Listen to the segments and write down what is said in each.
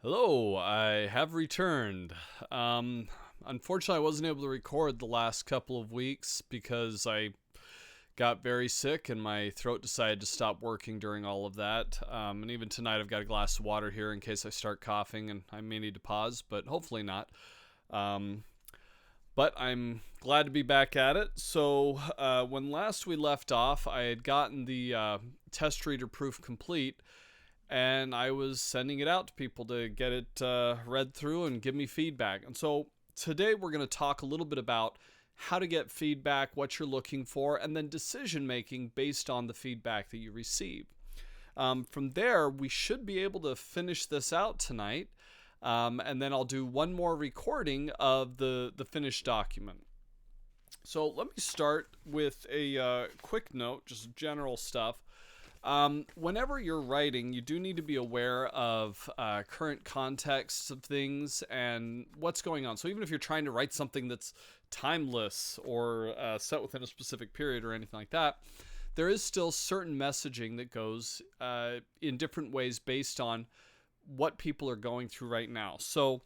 Hello, I have returned. Unfortunately, I wasn't able to record the last couple of weeks because I got very sick and my throat decided to stop working during all of that. And even tonight, I've got a glass of water here in case I start coughing and I may need to pause, but hopefully not. Um, but I'm glad to be back at it. So, when last we left off, I had gotten the test reader proof complete and I was sending it out to people to get it read through and give me feedback. And so today we're going to talk a little bit about how to get feedback, what you're looking for, and then decision making based on the feedback that you receive. From there, we should be able to finish this out tonight, and then I'll do one more recording of the finished document. So let me start with a quick note, just general stuff. Whenever you're writing, you do need to be aware of current contexts of things and what's going on. So even if you're trying to write something that's timeless or set within a specific period or anything like that, there is still certain messaging that goes in different ways based on what people are going through right now. So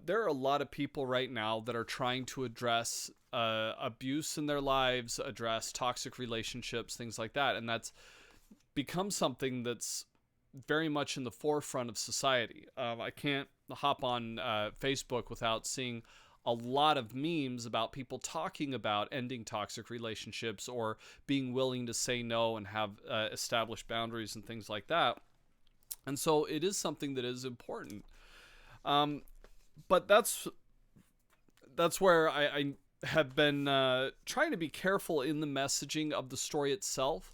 there are a lot of people right now that are trying to address abuse in their lives, address toxic relationships, things like that. And that's become something that's very much in the forefront of society. I can't hop on Facebook without seeing a lot of memes about people talking about ending toxic relationships or being willing to say no and have established boundaries and things like that. And so it is something that is important. But that's where I have been trying to be careful in the messaging of the story itself.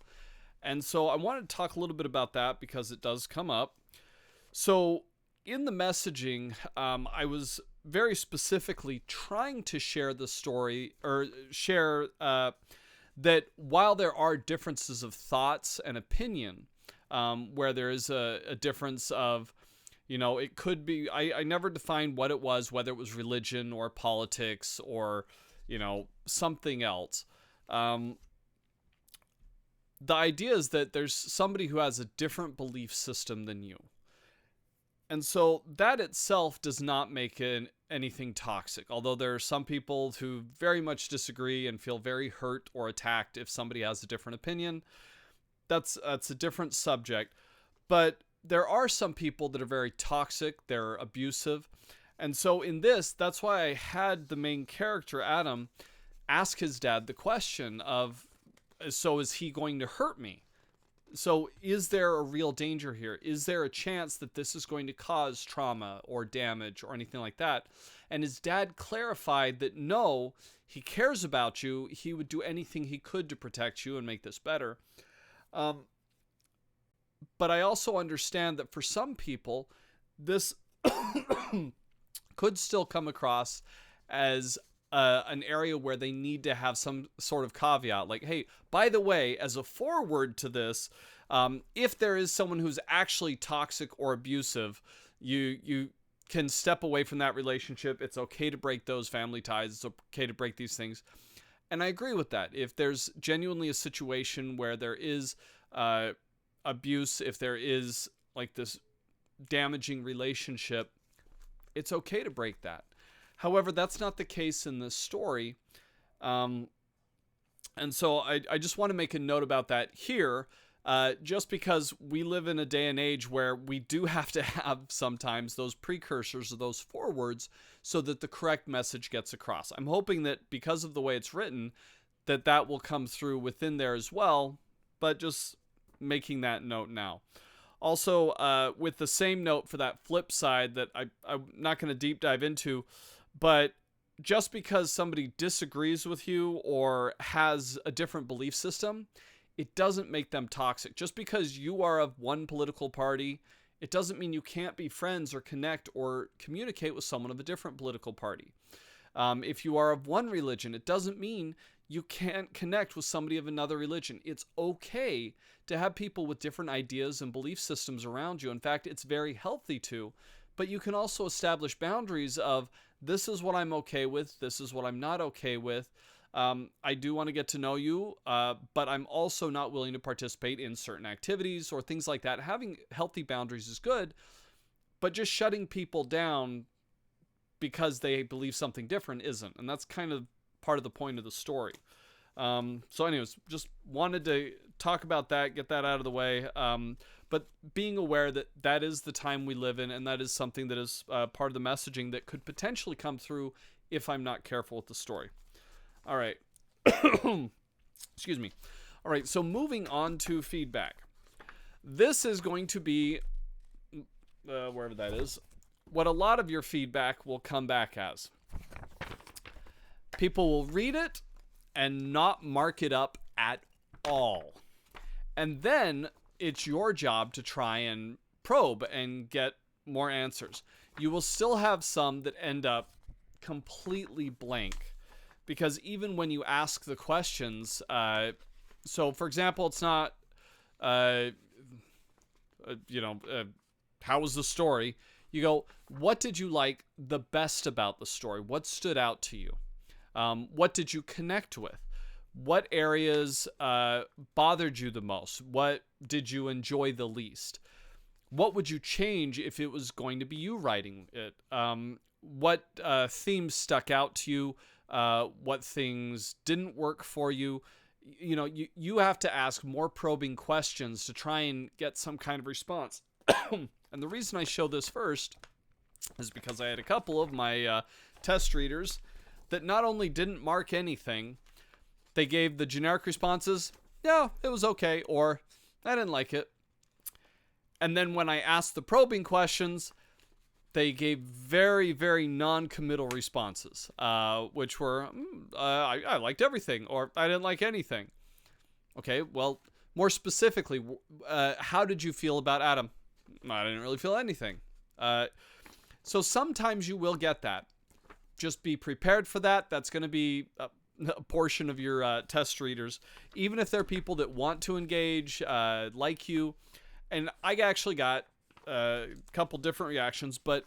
And so I wanted to talk a little bit about that because it does come up. So in the messaging, I was very specifically trying to share the story or share that while there are differences of thoughts and opinion, where there is a difference of, it could be, I never defined what it was, whether it was religion or politics or, something else. The idea is that there's somebody who has a different belief system than you. And so that itself does not make anything toxic. Although there are some people who very much disagree and feel very hurt or attacked if somebody has a different opinion. That's a different subject. But there are some people that are very toxic, they're abusive. And so in this, that's why I had the main character, Adam, ask his dad the question of, so is he going to hurt me? So is there a real danger here? Is there a chance that this is going to cause trauma or damage or anything like that? And his dad clarified that no, he cares about you. He would do anything he could to protect you and make this better. But I also understand that for some people, this could still come across as an area where they need to have some sort of caveat, like, hey, by the way, as a forward to this, if there is someone who's actually toxic or abusive, you can step away from that relationship. It's okay to break those family ties. It's okay to break these things. And I agree with that. If there's genuinely a situation where there is abuse, if there is like this damaging relationship, it's okay to break that. However, that's not the case in this story. And so I just want to make a note about that here, just because we live in a day and age where we do have to have sometimes those precursors or those forewords so that the correct message gets across. I'm hoping that because of the way it's written, that will come through within there as well, but just making that note now. Also, with the same note for that flip side that I'm not going to deep dive into, but just because somebody disagrees with you or has a different belief system, it doesn't make them toxic. Just because you are of one political party, it doesn't mean you can't be friends or connect or communicate with someone of a different political party. If you are of one religion, it doesn't mean you can't connect with somebody of another religion. It's okay to have people with different ideas and belief systems around you. In fact, it's very healthy to. But you can also establish boundaries of, this is what I'm okay with, this is what I'm not okay with. I do want to get to know you, but I'm also not willing to participate in certain activities or things like that. Having healthy boundaries is good, but just shutting people down because they believe something different isn't. And that's kind of part of the point of the story. So anyways, just wanted to talk about that, get that out of the way. But being aware that that is the time we live in, and that is something that is part of the messaging that could potentially come through if I'm not careful with the story. All right. Excuse me. All right, so moving on to feedback. This is going to be, wherever that is, what a lot of your feedback will come back as. People will read it and not mark it up at all. And then it's your job to try and probe and get more answers. You will still have some that end up completely blank, because even when you ask the questions, so for example, it's not, how was the story? You go, what did you like the best about the story? What stood out to you? What did you connect with? What areas bothered you the most? What did you enjoy the least? What would you change if it was going to be you writing it? What themes stuck out to you? What things didn't work for you? You know, you have to ask more probing questions to try and get some kind of response. And the reason I show this first is because I had a couple of my test readers that not only didn't mark anything, they gave the generic responses, yeah, it was okay, or I didn't like it. And then when I asked the probing questions, they gave very, very non-committal responses, which were, I liked everything, or I didn't like anything. Okay, well, more specifically, how did you feel about Adam? I didn't really feel anything. So sometimes you will get that. Just be prepared for that. That's going to be a portion of your test readers, even if they're people that want to engage, like you. And I actually got a couple different reactions, but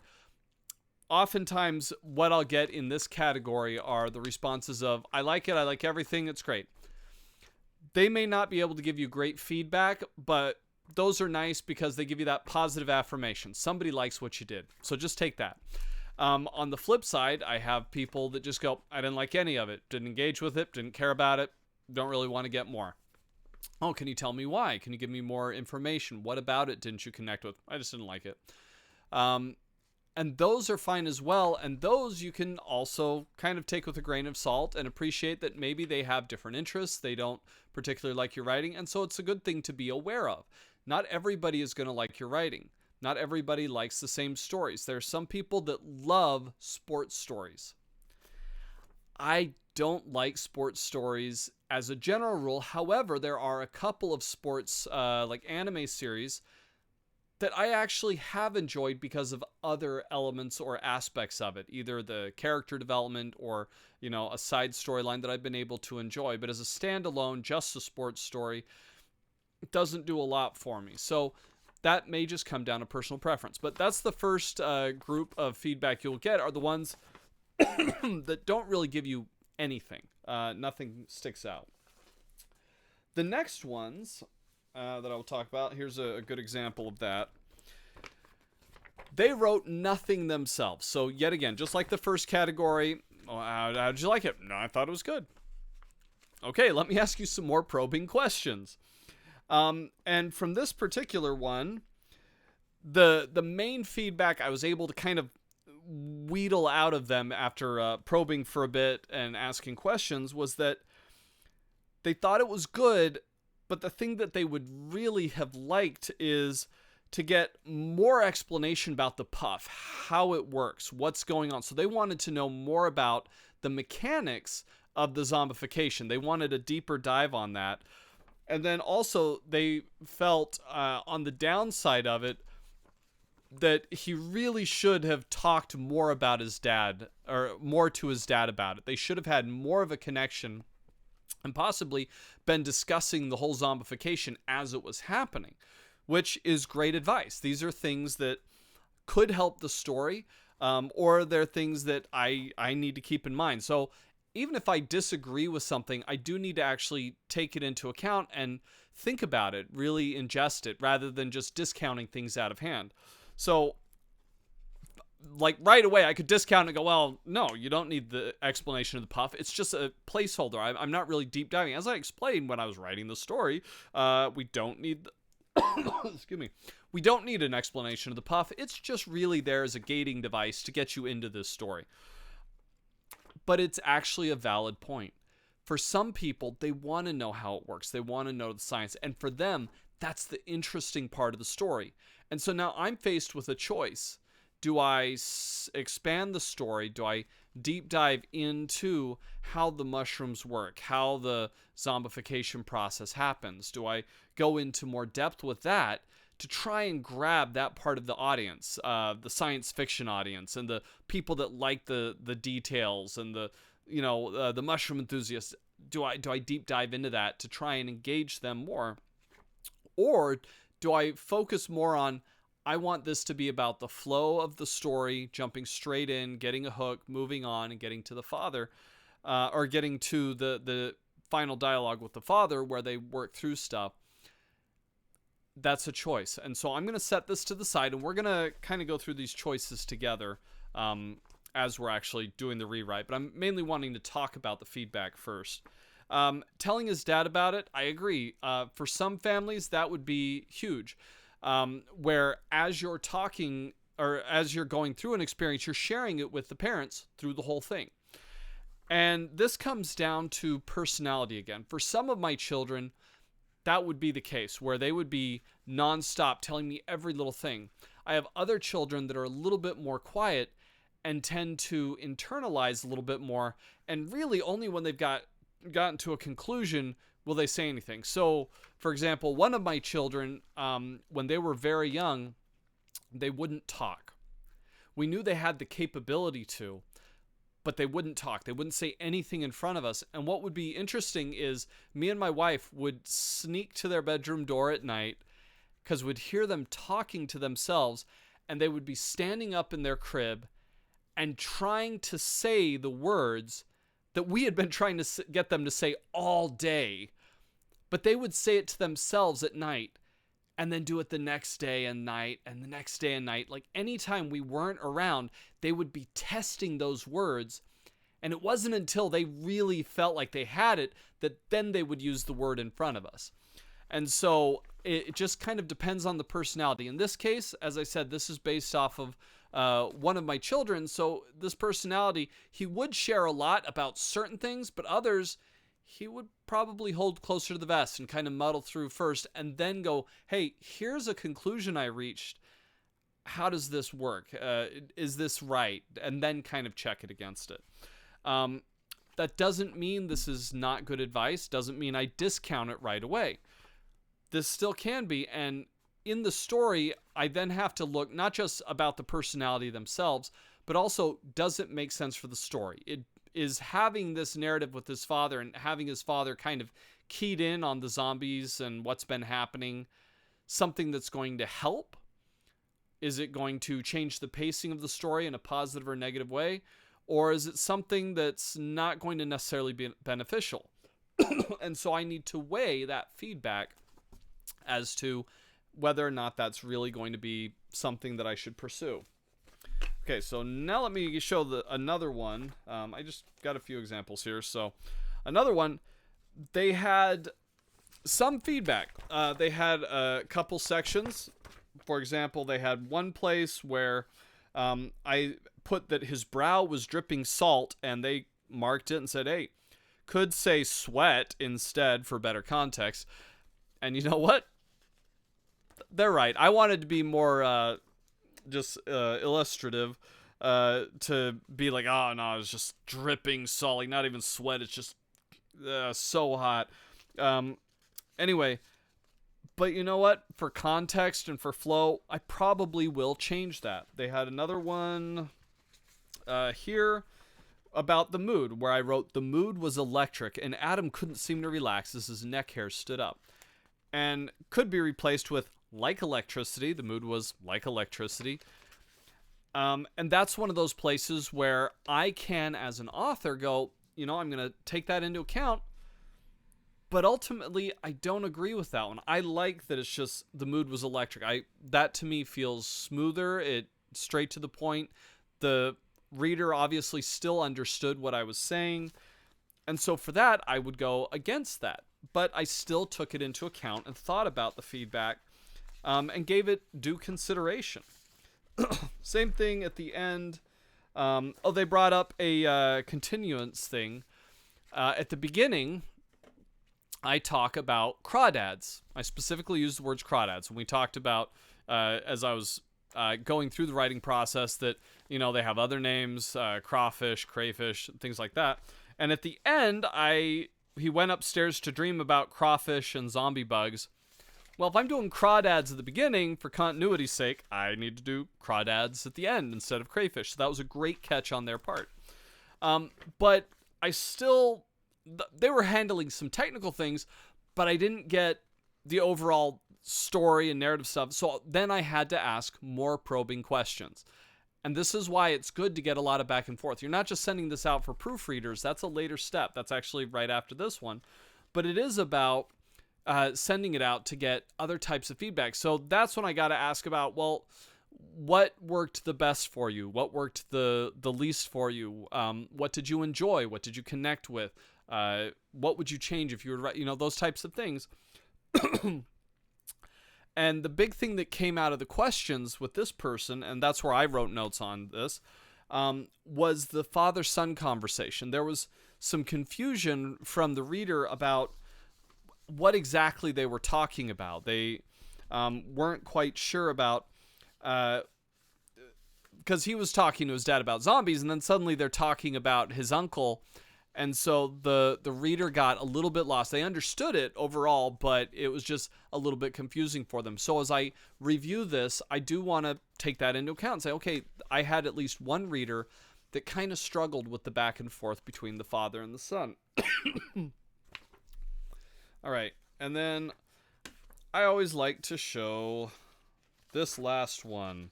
oftentimes what I'll get in this category are the responses of, I like it, I like everything, it's great. They may not be able to give you great feedback, but those are nice because they give you that positive affirmation. Somebody likes what you did. So just take that. On the flip side, I have people that just go, I didn't like any of it, didn't engage with it, didn't care about it, don't really want to get more. Oh, can you tell me why? Can you give me more information? What about it didn't you connect with? I just didn't like it. And those are fine as well. And those you can also kind of take with a grain of salt and appreciate that maybe they have different interests. They don't particularly like your writing. And so it's a good thing to be aware of. Not everybody is going to like your writing. Not everybody likes the same stories. There are some people that love sports stories. I don't like sports stories as a general rule. However, there are a couple of sports like anime series that I actually have enjoyed because of other elements or aspects of it, either the character development or, you know, a side storyline that I've been able to enjoy. But as a standalone, just a sports story, it doesn't do a lot for me. So that may just come down to personal preference. But that's the first group of feedback you'll get, are the ones that don't really give you anything. Nothing sticks out. The next ones that I'll talk about, here's a good example of that. They wrote nothing themselves. So yet again, just like the first category, how did you like it? No, I thought it was good. Okay, let me ask you some more probing questions. And from this particular one, the main feedback I was able to kind of wheedle out of them after probing for a bit and asking questions was that they thought it was good, but the thing that they would really have liked is to get more explanation about the puff, how it works, what's going on. So they wanted to know more about the mechanics of the zombification. They wanted a deeper dive on that. And then also they felt on the downside of it that he really should have talked more about his dad, or more to his dad about it. They should have had more of a connection and possibly been discussing the whole zombification as it was happening, which is great advice. These are things that could help the story, or they're things that I need to keep in mind. So even if I disagree with something, I do need to actually take it into account and think about it, really ingest it, rather than just discounting things out of hand. So like right away I could discount and go, well, no, you don't need the explanation of the puff. It's just a placeholder. I'm not really deep diving. As I explained when I was writing the story, we don't need excuse me. We don't need an explanation of the puff. It's just really there as a gating device to get you into this story. But it's actually a valid point. For some people, they want to know how it works. They want to know the science. And for them, that's the interesting part of the story. And so now I'm faced with a choice. Do I expand the story? Do I deep dive into how the mushrooms work, how the zombification process happens? Do I go into more depth with that to try and grab that part of the audience, the science fiction audience, and the people that like the details and the mushroom enthusiasts? Do I deep dive into that to try and engage them more? Or do I focus more on, I want this to be about the flow of the story, jumping straight in, getting a hook, moving on, and getting to the father, or getting to the final dialogue with the father where they work through stuff? That's a choice. And so I'm going to set this to the side, and we're going to kind of go through these choices together as we're actually doing the rewrite. But I'm mainly wanting to talk about the feedback first. Telling his dad about it, I agree. For some families, that would be huge. Where as you're talking or as you're going through an experience, you're sharing it with the parents through the whole thing. And this comes down to personality again. For some of my children, that would be the case, where they would be nonstop telling me every little thing. I have other children that are a little bit more quiet and tend to internalize a little bit more, and really only when they've gotten to a conclusion will they say anything. So, for example, one of my children, when they were very young, they wouldn't talk. We knew they had the capability to, but they wouldn't talk. They wouldn't say anything in front of us. And what would be interesting is me and my wife would sneak to their bedroom door at night because we'd hear them talking to themselves, and they would be standing up in their crib and trying to say the words that we had been trying to get them to say all day. But they would say it to themselves at night and then do it the next day and night and the next day and night. Like anytime we weren't around, they would be testing those words. And it wasn't until they really felt like they had it that then they would use the word in front of us. And so it just kind of depends on the personality. In this case, as I said, this is based off of one of my children. So this personality, he would share a lot about certain things, but others he would probably hold closer to the vest and kind of muddle through first and then go, hey, here's a conclusion I reached. How does this work? Is this right? And then kind of check it against it. That doesn't mean this is not good advice. Doesn't mean I discount it right away. This still can be. And in the story, I then have to look not just about the personality themselves, but also, does it make sense for the story? It is having this narrative with his father and having his father kind of keyed in on the zombies and what's been happening something that's going to help? Is it going to change the pacing of the story in a positive or negative way? Or is it something that's not going to necessarily be beneficial? And so I need to weigh that feedback as to whether or not that's really going to be something that I should pursue. Okay, so now let me show another one. I just got a few examples here. So another one, they had some feedback. They had a couple sections. For example, they had one place where I put that his brow was dripping salt, and they marked it and said, hey, could say sweat instead for better context. And you know what? They're right. I wanted to be more just illustrative to be like, oh no, it's just dripping salt, like not even sweat, it's just so hot. Anyway, but you know what? For context and for flow, I probably will change that. They had another one here about the mood, where I wrote, the mood was electric and Adam couldn't seem to relax as his neck hair stood up. And could be replaced with like electricity. The mood was like electricity. And that's one of those places where I can, as an author, go, you know, I'm going to take that into account. But ultimately, I don't agree with that one. I like that it's just the mood was electric. That to me feels smoother. It straight to the point. The reader obviously still understood what I was saying. And so for that, I would go against that. But I still took it into account and thought about the feedback and gave it due consideration. Same thing at the end. They brought up a continuance thing. At the beginning, I talk about crawdads. I specifically used the words crawdads. When we talked about, as I was going through the writing process, that, you know, they have other names, crawfish, crayfish, things like that. And at the end, he went upstairs to dream about crawfish and zombie bugs. Well, if I'm doing crawdads at the beginning, for continuity's sake, I need to do crawdads at the end instead of crayfish. So that was a great catch on their part. But I still, they were handling some technical things, but I didn't get the overall story and narrative stuff. So then I had to ask more probing questions. And this is why it's good to get a lot of back and forth. You're not just sending this out for proofreaders. That's a later step. That's actually right after this one. But it is about sending it out to get other types of feedback. So that's when I got to ask about, well, what worked the best for you? What worked the least for you? What did you enjoy? What did you connect with? What would you change if you were, you know, those types of things. And the big thing that came out of the questions with this person, and that's where I wrote notes on this, was the father-son conversation. There was some confusion from the reader about what exactly they were talking about. They weren't quite sure about, because he was talking to his dad about zombies, and then suddenly they're talking about his uncle. And so the reader got a little bit lost. They understood it overall, but it was just a little bit confusing for them. So as I review this, I do want to take that into account and say, okay, I had at least one reader that kind of struggled with the back and forth between the father and the son. All right. And then I always like to show this last one.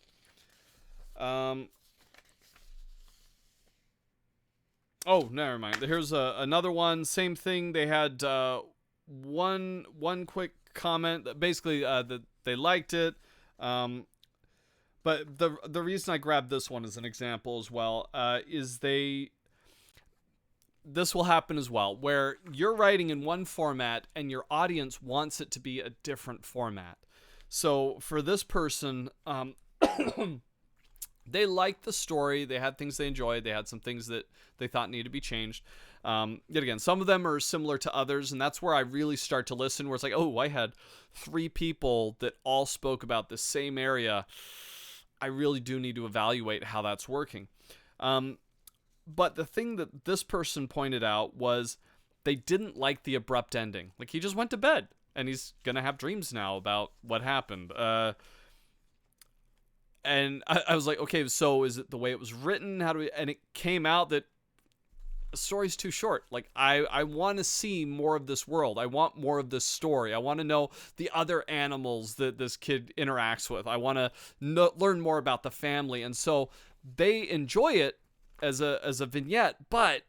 Oh, never mind. Here's another one. Same thing. They had one quick comment that basically that they liked it. But the reason I grabbed this one as an example as well is this will happen as well, where you're writing in one format and your audience wants it to be a different format. So for this person, they liked the story. They had things they enjoyed. They had some things that they thought needed to be changed. Yet again, some of them are similar to others, and that's where I really start to listen, where it's like, oh, I had 3 people that all spoke about the same area. I really do need to evaluate how that's working. But the thing that this person pointed out was they didn't like the abrupt ending. Like, he just went to bed, and he's going to have dreams now about what happened. And I was like, okay, so is it the way it was written? And it came out that the story's too short. Like, I want to see more of this world. I want more of this story. I want to know the other animals that this kid interacts with. I want to learn more about the family. And so they enjoy it as a vignette, but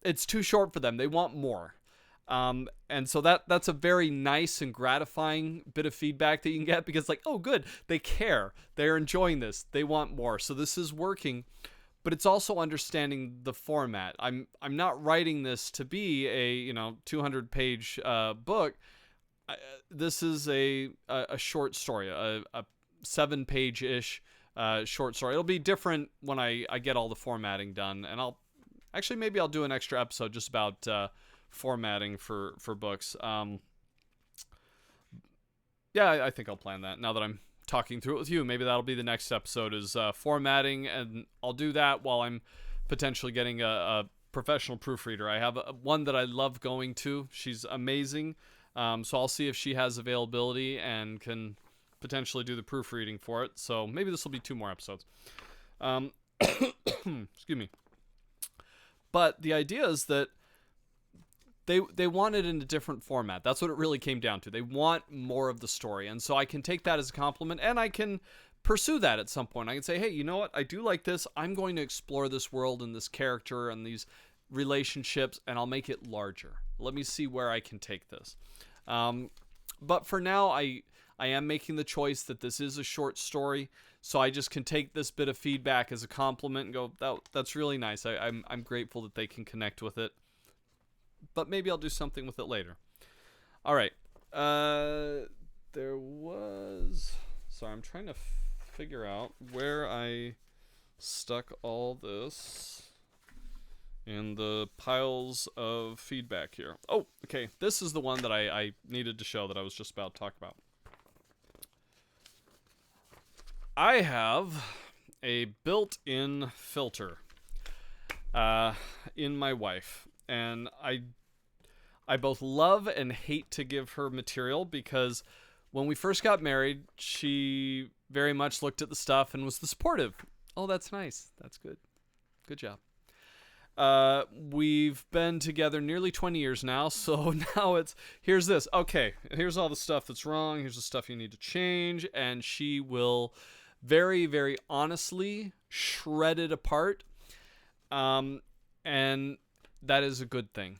it's too short for them. They want more. And so that's a very nice and gratifying bit of feedback that you can get, because like, oh, good, they care, they're enjoying this, they want more. So this is working, but it's also understanding the format. I'm not writing this to be a 200-page book. This is a short story, a 7-page-ish short story. It'll be different when I get all the formatting done, and maybe I'll do an extra episode just about formatting for books. I think I'll plan that now that I'm talking through it with you. Maybe that'll be the next episode, is formatting, and I'll do that while I'm potentially getting a professional proofreader. I have one that I love going to. She's amazing. So I'll see if she has availability and can potentially do the proofreading for it. So maybe this will be 2 more episodes. Excuse me. But the idea is that they want it in a different format. That's what it really came down to. They want more of the story. And so I can take that as a compliment, and I can pursue that at some point. I can say, hey, you know what? I do like this. I'm going to explore this world and this character and these relationships, and I'll make it larger. Let me see where I can take this. But for now, I am making the choice that this is a short story. So I just can take this bit of feedback as a compliment and go, that's really nice. I'm grateful that they can connect with it. But maybe I'll do something with it later. All right. There was... Sorry, I'm trying to figure out where I stuck all this in the piles of feedback here. Oh, okay. This is the one that I needed to show that I was just about to talk about. I have a built-in filter in my wife, and I both love and hate to give her material because when we first got married, she very much looked at the stuff and was the supportive. Oh, that's nice. That's good. Good job. We've been together nearly 20 years now, so now here's this. Okay, here's all the stuff that's wrong. Here's the stuff you need to change, and she will very, very honestly shred it apart, and that is a good thing.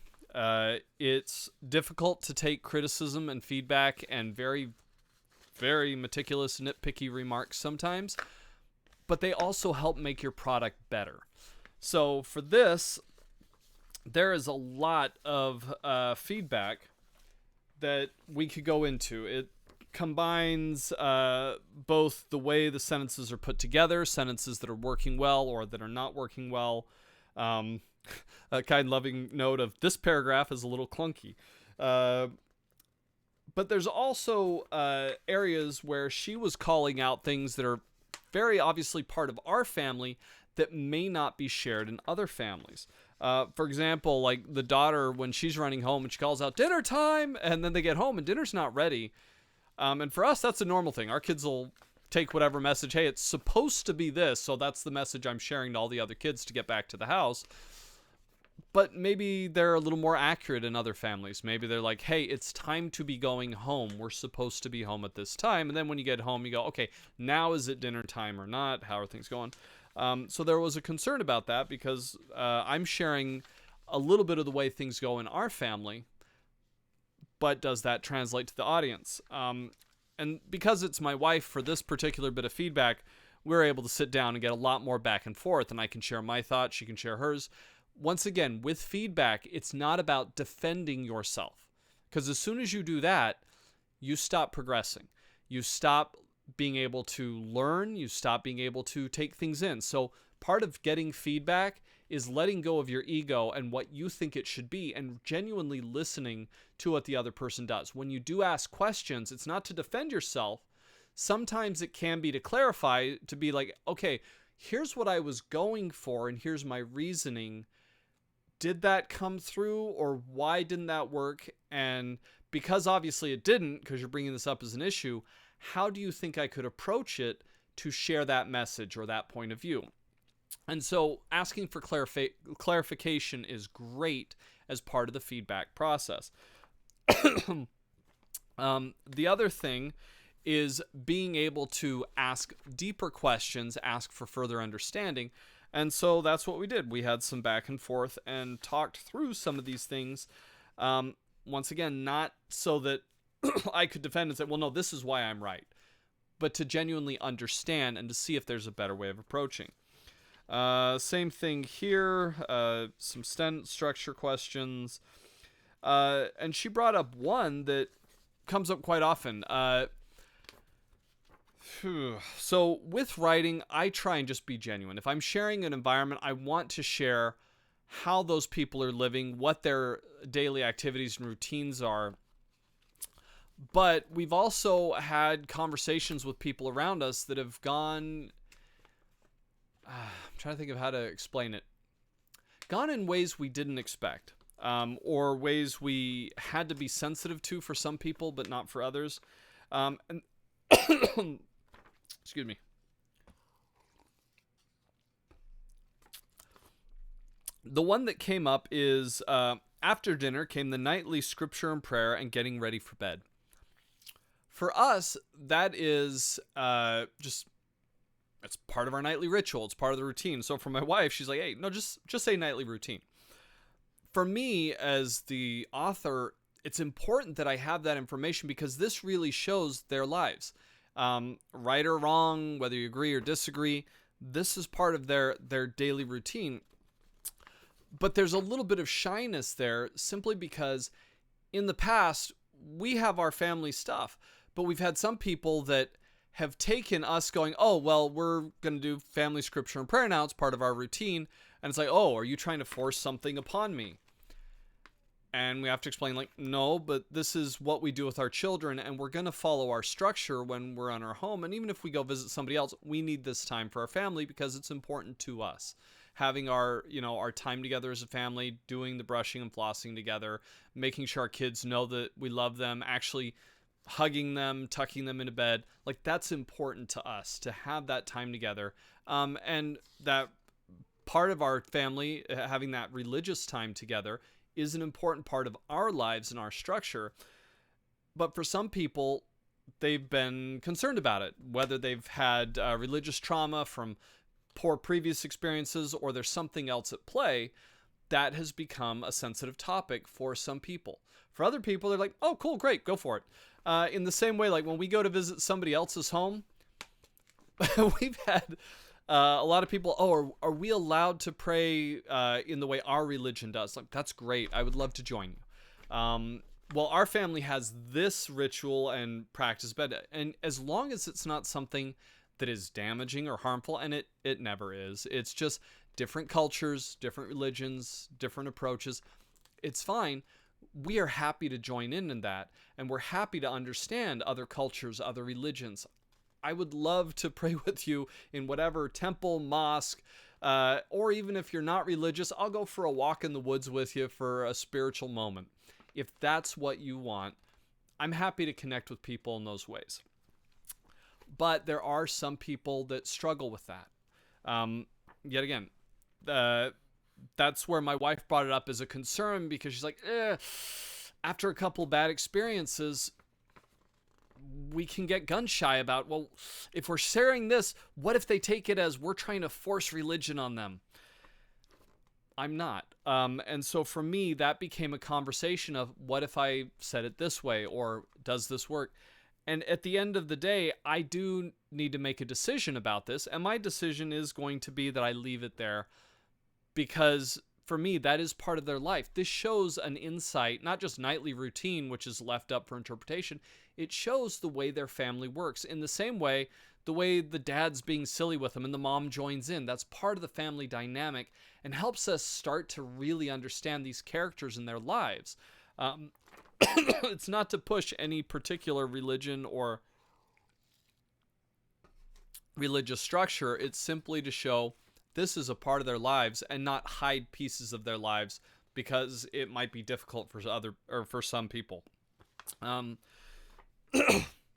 It's difficult to take criticism and feedback and very, very meticulous, nitpicky remarks sometimes, but they also help make your product better. So for this, there is a lot of feedback that we could go into. It combines both the way the sentences are put together, sentences that are working well or that are not working well. A kind-loving note of this paragraph is a little clunky. But there's also areas where she was calling out things that are very obviously part of our family that may not be shared in other families. For example, like the daughter, when she's running home and she calls out dinner time, and then they get home and dinner's not ready. And for us, that's a normal thing. Our kids will take whatever message, hey, it's supposed to be this, so that's the message I'm sharing to all the other kids to get back to the house. But maybe they're a little more accurate in other families. Maybe they're like, hey, it's time to be going home. We're supposed to be home at this time. And then when you get home, you go, okay, now is it dinner time or not? How are things going? So there was a concern about that because I'm sharing a little bit of the way things go in our family, but does that translate to the audience? And because it's my wife for this particular bit of feedback, we're able to sit down and get a lot more back and forth, and I can share my thoughts, she can share hers. Once again, with feedback, it's not about defending yourself, because as soon as you do that, you stop progressing. You stop being able to learn, you stop being able to take things in. So part of getting feedback is letting go of your ego and what you think it should be and genuinely listening to what the other person does. When you do ask questions, it's not to defend yourself. Sometimes it can be to clarify, to be like, okay, here's what I was going for and here's my reasoning. Did that come through, or why didn't that work? And because obviously it didn't, because you're bringing this up as an issue, how do you think I could approach it to share that message or that point of view? And so asking for clarification is great as part of the feedback process. The other thing is being able to ask deeper questions, ask for further understanding. And so that's what we did. We had some back and forth and talked through some of these things. Once again, not so that I could defend and say, well, no, this is why I'm right, but to genuinely understand and to see if there's a better way of approaching. Same thing here, some sentence structure questions. And she brought up one that comes up quite often. So with writing, I try and just be genuine. If I'm sharing an environment, I want to share how those people are living, what their daily activities and routines are. But we've also had conversations with people around us that have gone... I'm trying to think of how to explain it. Gone in ways we didn't expect, or ways we had to be sensitive to for some people, but not for others. And excuse me. The one that came up is after dinner came the nightly scripture and prayer and getting ready for bed. For us, that is just... it's part of our nightly ritual. It's part of the routine. So for my wife, she's like, hey, no, just say nightly routine. For me, as the author, it's important that I have that information because this really shows their lives. Right or wrong, whether you agree or disagree, this is part of their daily routine. But there's a little bit of shyness there simply because in the past, we have our family stuff, but we've had some people that have taken us going, oh, well, we're going to do family scripture and prayer now. It's part of our routine. And it's like, oh, are you trying to force something upon me? And we have to explain, like, no, but this is what we do with our children, and we're going to follow our structure when we're on our home. And even if we go visit somebody else, we need this time for our family because it's important to us. Having our, our time together as a family, doing the brushing and flossing together, making sure our kids know that we love them, actually hugging them, tucking them into bed, like that's important to us to have that time together. And that part of our family, having that religious time together, is an important part of our lives and our structure. But for some people, they've been concerned about it, whether they've had religious trauma from poor previous experiences or there's something else at play. That has become a sensitive topic for some people. For other people, they're like, oh, cool, great, go for it. In the same way, like when we go to visit somebody else's home, we've had a lot of people, oh, are we allowed to pray in the way our religion does? Like, that's great. I would love to join you. Well, our family has this ritual and practice, and as long as it's not something that is damaging or harmful, and it never is. It's just different cultures, different religions, different approaches. It's fine. We are happy to join in that, and we're happy to understand other cultures, other religions. I would love to pray with you in whatever temple, mosque, or even if you're not religious, I'll go for a walk in the woods with you for a spiritual moment. If that's what you want, I'm happy to connect with people in those ways. But there are some people that struggle with that. Yet again, that's where my wife brought it up as a concern because she's like, after a couple bad experiences, we can get gun shy about, well, if we're sharing this, what if they take it as we're trying to force religion on them? I'm not. And so for me, that became a conversation of what if I said it this way, or does this work? And at the end of the day, I do need to make a decision about this. And my decision is going to be that I leave it there because for me, that is part of their life. This shows an insight, not just nightly routine, which is left up for interpretation. It shows the way their family works. In the same way, the way the dad's being silly with them and the mom joins in, that's part of the family dynamic and helps us start to really understand these characters in their lives. It's not to push any particular religion or religious structure. It's simply to show this is a part of their lives and not hide pieces of their lives because it might be difficult for some people.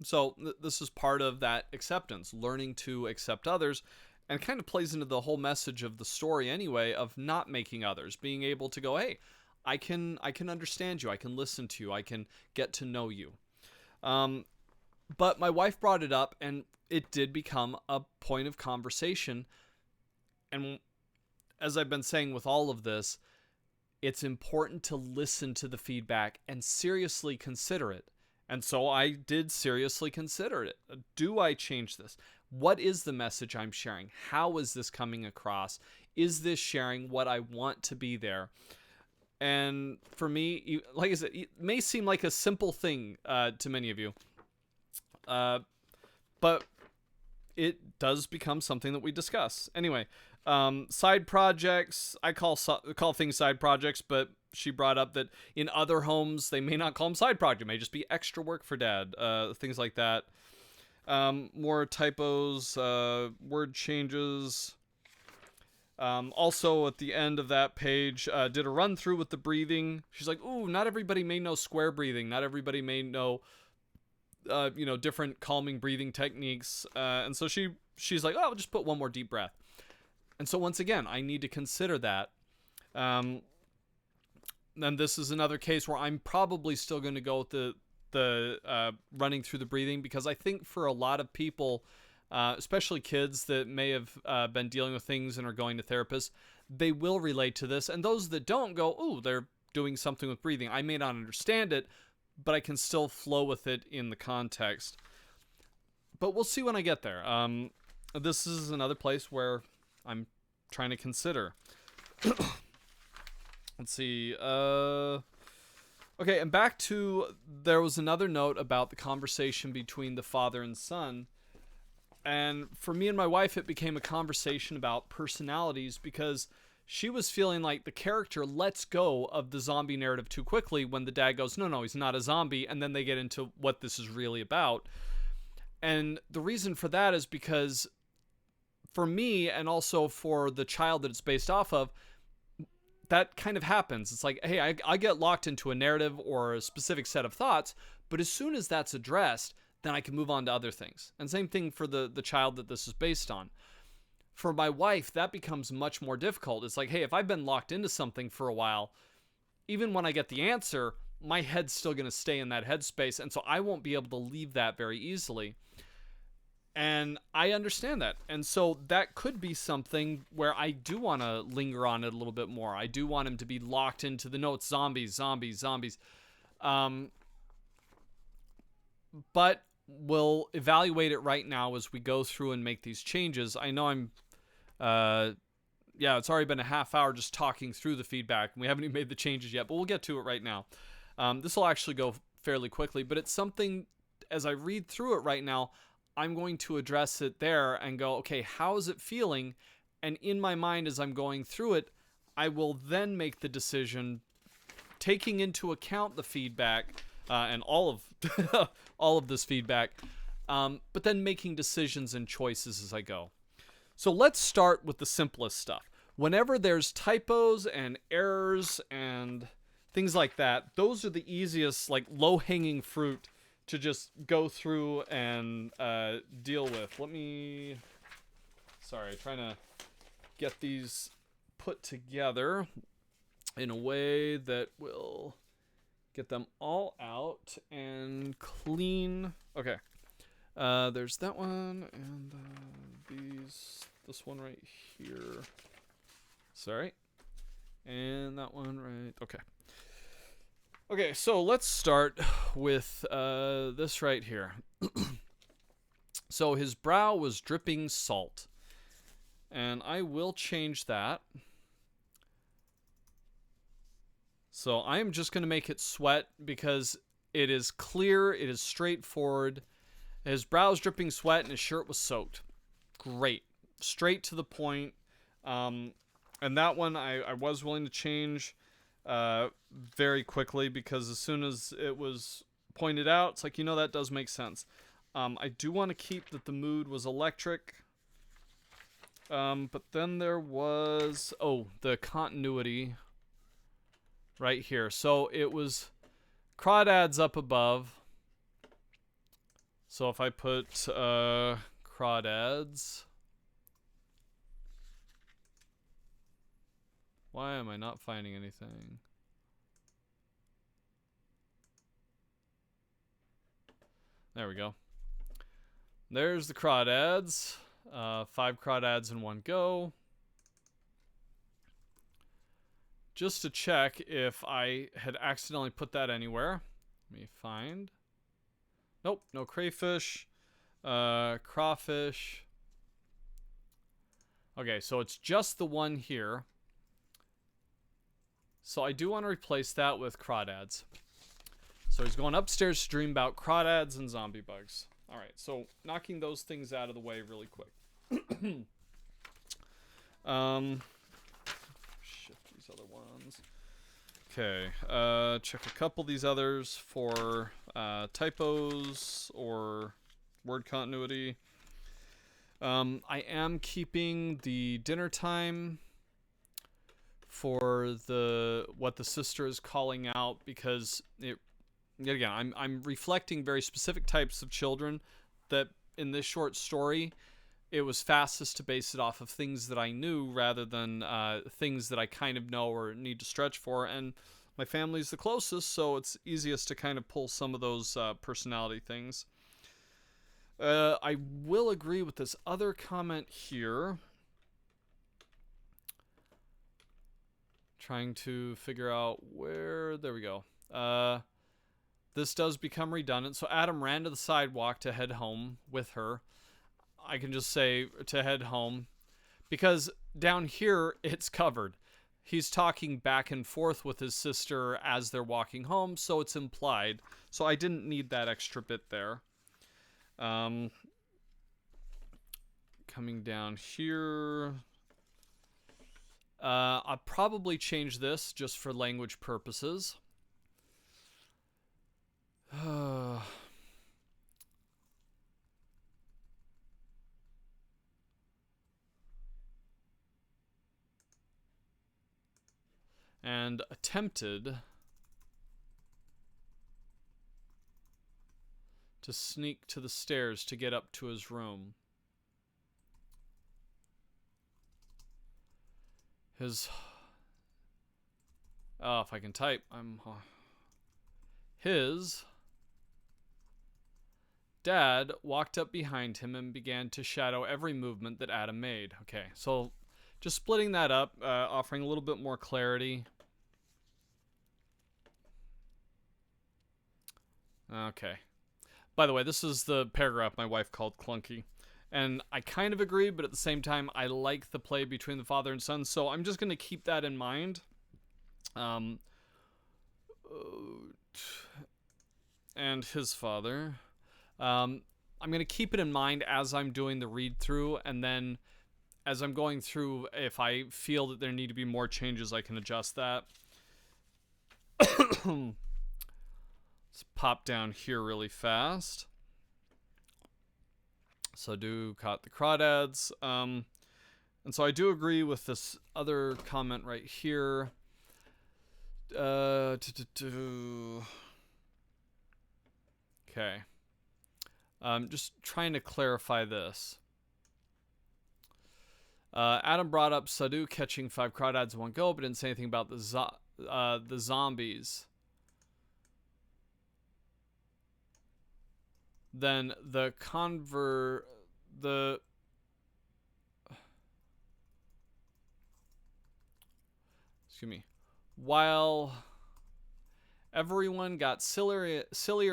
So this is part of that acceptance, learning to accept others, and kind of plays into the whole message of the story anyway, of not making others, being able to go, hey, I can understand you, I can listen to you, I can get to know you. But my wife brought it up, and it did become a point of conversation. And as I've been saying with all of this, it's important to listen to the feedback and seriously consider it. And so I did seriously consider it. Do I change this? What is the message I'm sharing? How is this coming across? Is this sharing what I want to be there? And for me, like I said, it may seem like a simple thing to many of you, but it does become something that we discuss. Anyway, side projects, I call things side projects, but she brought up that in other homes, they may not call them side project. It may just be extra work for dad, things like that. More typos, word changes. Also, at the end of that page, did a run through with the breathing. She's like, ooh, not everybody may know square breathing. Not everybody may know, different calming breathing techniques. And so she's like, oh, I'll just put one more deep breath. And so once again, I need to consider that. And this is another case where I'm probably still going to go with the running through the breathing, because I think for a lot of people, especially kids that may have been dealing with things and are going to therapists, they will relate to this. And those that don't go, ooh, they're doing something with breathing. I may not understand it, but I can still flow with it in the context. but we'll see when I get there. This is another place where I'm trying to consider. Let's see. Okay, and back to, there was another note about the conversation between the father and son. And for me and my wife, it became a conversation about personalities because she was feeling like the character lets go of the zombie narrative too quickly when the dad goes, no, he's not a zombie. And then they get into what this is really about. And the reason for that is because for me, and also for the child that it's based off of, that kind of happens. It's like, hey, I get locked into a narrative or a specific set of thoughts, but as soon as that's addressed, then I can move on to other things. And same thing for the child that this is based on. For my wife, that becomes much more difficult. It's like, hey, if I've been locked into something for a while, even when I get the answer, my head's still going to stay in that headspace, and so I won't be able to leave that very easily. And I understand that. And so that could be something where I do want to linger on it a little bit more. I do want him to be locked into the notes, zombies, zombies, zombies. But we'll evaluate it right now as we go through and make these changes. I know it's already been a half hour just talking through the feedback. We haven't even made the changes yet, but we'll get to it right now. This will actually go fairly quickly, but it's something, as I read through it right now, I'm going to address it there and go, okay, how is it feeling? And in my mind, as I'm going through it, I will then make the decision, taking into account the feedback and all of all of this feedback, but then making decisions and choices as I go. So let's start with the simplest stuff. Whenever there's typos and errors and things like that, those are the easiest, like low-hanging fruit to just go through and deal with. Trying to get these put together in a way that will get them all out and clean. Okay. There's that one and this one right here. Sorry. And that one right. Okay. Okay, so let's start with this right here. So his brow was dripping salt. And I will change that. So I am just going to make it sweat because it is clear, it is straightforward. His brow was dripping sweat and his shirt was soaked. Great. Straight to the point. And that one I was willing to change very quickly because as soon as it was pointed out, it's like, that does make sense. I do want to keep that the mood was electric. But then there was, the continuity right here. So it was crawdads up above. So if I put crawdads, why am I not finding anything? There we go. There's the crawdads. 5 crawdads in one go. Just to check if I had accidentally put that anywhere. Let me find. Nope, no crayfish. Crawfish. Okay, so it's just the one here. So I do want to replace that with crawdads. So he's going upstairs to dream about crawdads and zombie bugs. Alright, so knocking those things out of the way really quick. Shift these other ones. Okay, check a couple of these others for typos or word continuity. I am keeping the dinner time for what the sister is calling out because yet again, I'm reflecting very specific types of children that in this short story, it was fastest to base it off of things that I knew rather than things that I kind of know or need to stretch for. And my family's the closest, so it's easiest to kind of pull some of those personality things. I will agree with this other comment here. Trying to figure out where... There we go. this does become redundant. So Adam ran to the sidewalk to head home with her. I can just say to head home because down here it's covered. He's talking back and forth with his sister as they're walking home, so it's implied. So I didn't need that extra bit there. Coming down here, I'll probably change this just for language purposes. And attempted to sneak to the stairs to get up to his room. His... Oh, if I can type, His dad walked up behind him and began to shadow every movement that Adam made. Okay, so just splitting that up, offering a little bit more clarity. Okay. By the way, this is the paragraph my wife called clunky. And I kind of agree, but at the same time, I like the play between the father and son, so I'm just going to keep that in mind. And his father. I'm going to keep it in mind as I'm doing the read-through, and then as I'm going through, if I feel that there need to be more changes, I can adjust that. Let's pop down here really fast. So do caught the crawdads. And so I do agree with this other comment right here. Okay. Just trying to clarify this. Adam brought up Sadu catching 5 crawdads in one go, but didn't say anything about the zombies. Then excuse me. While everyone got sillier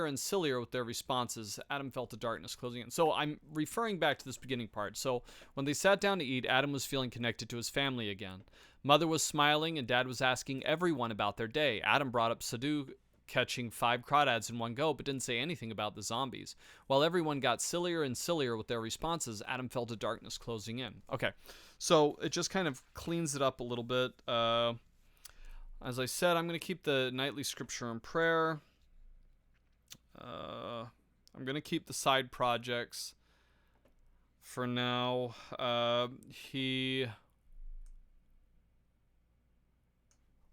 and sillier with their responses, Adam felt the darkness closing in. So I'm referring back to this beginning part. So when they sat down to eat, Adam was feeling connected to his family again. Mother was smiling and Dad was asking everyone about their day. Adam brought up Sadu catching 5 crawdads in one go, but didn't say anything about the zombies. While everyone got sillier and sillier with their responses, Adam felt a darkness closing in. Okay, so it just kind of cleans it up a little bit. As I said, I'm going to keep the nightly scripture and prayer. I'm going to keep the side projects for now. He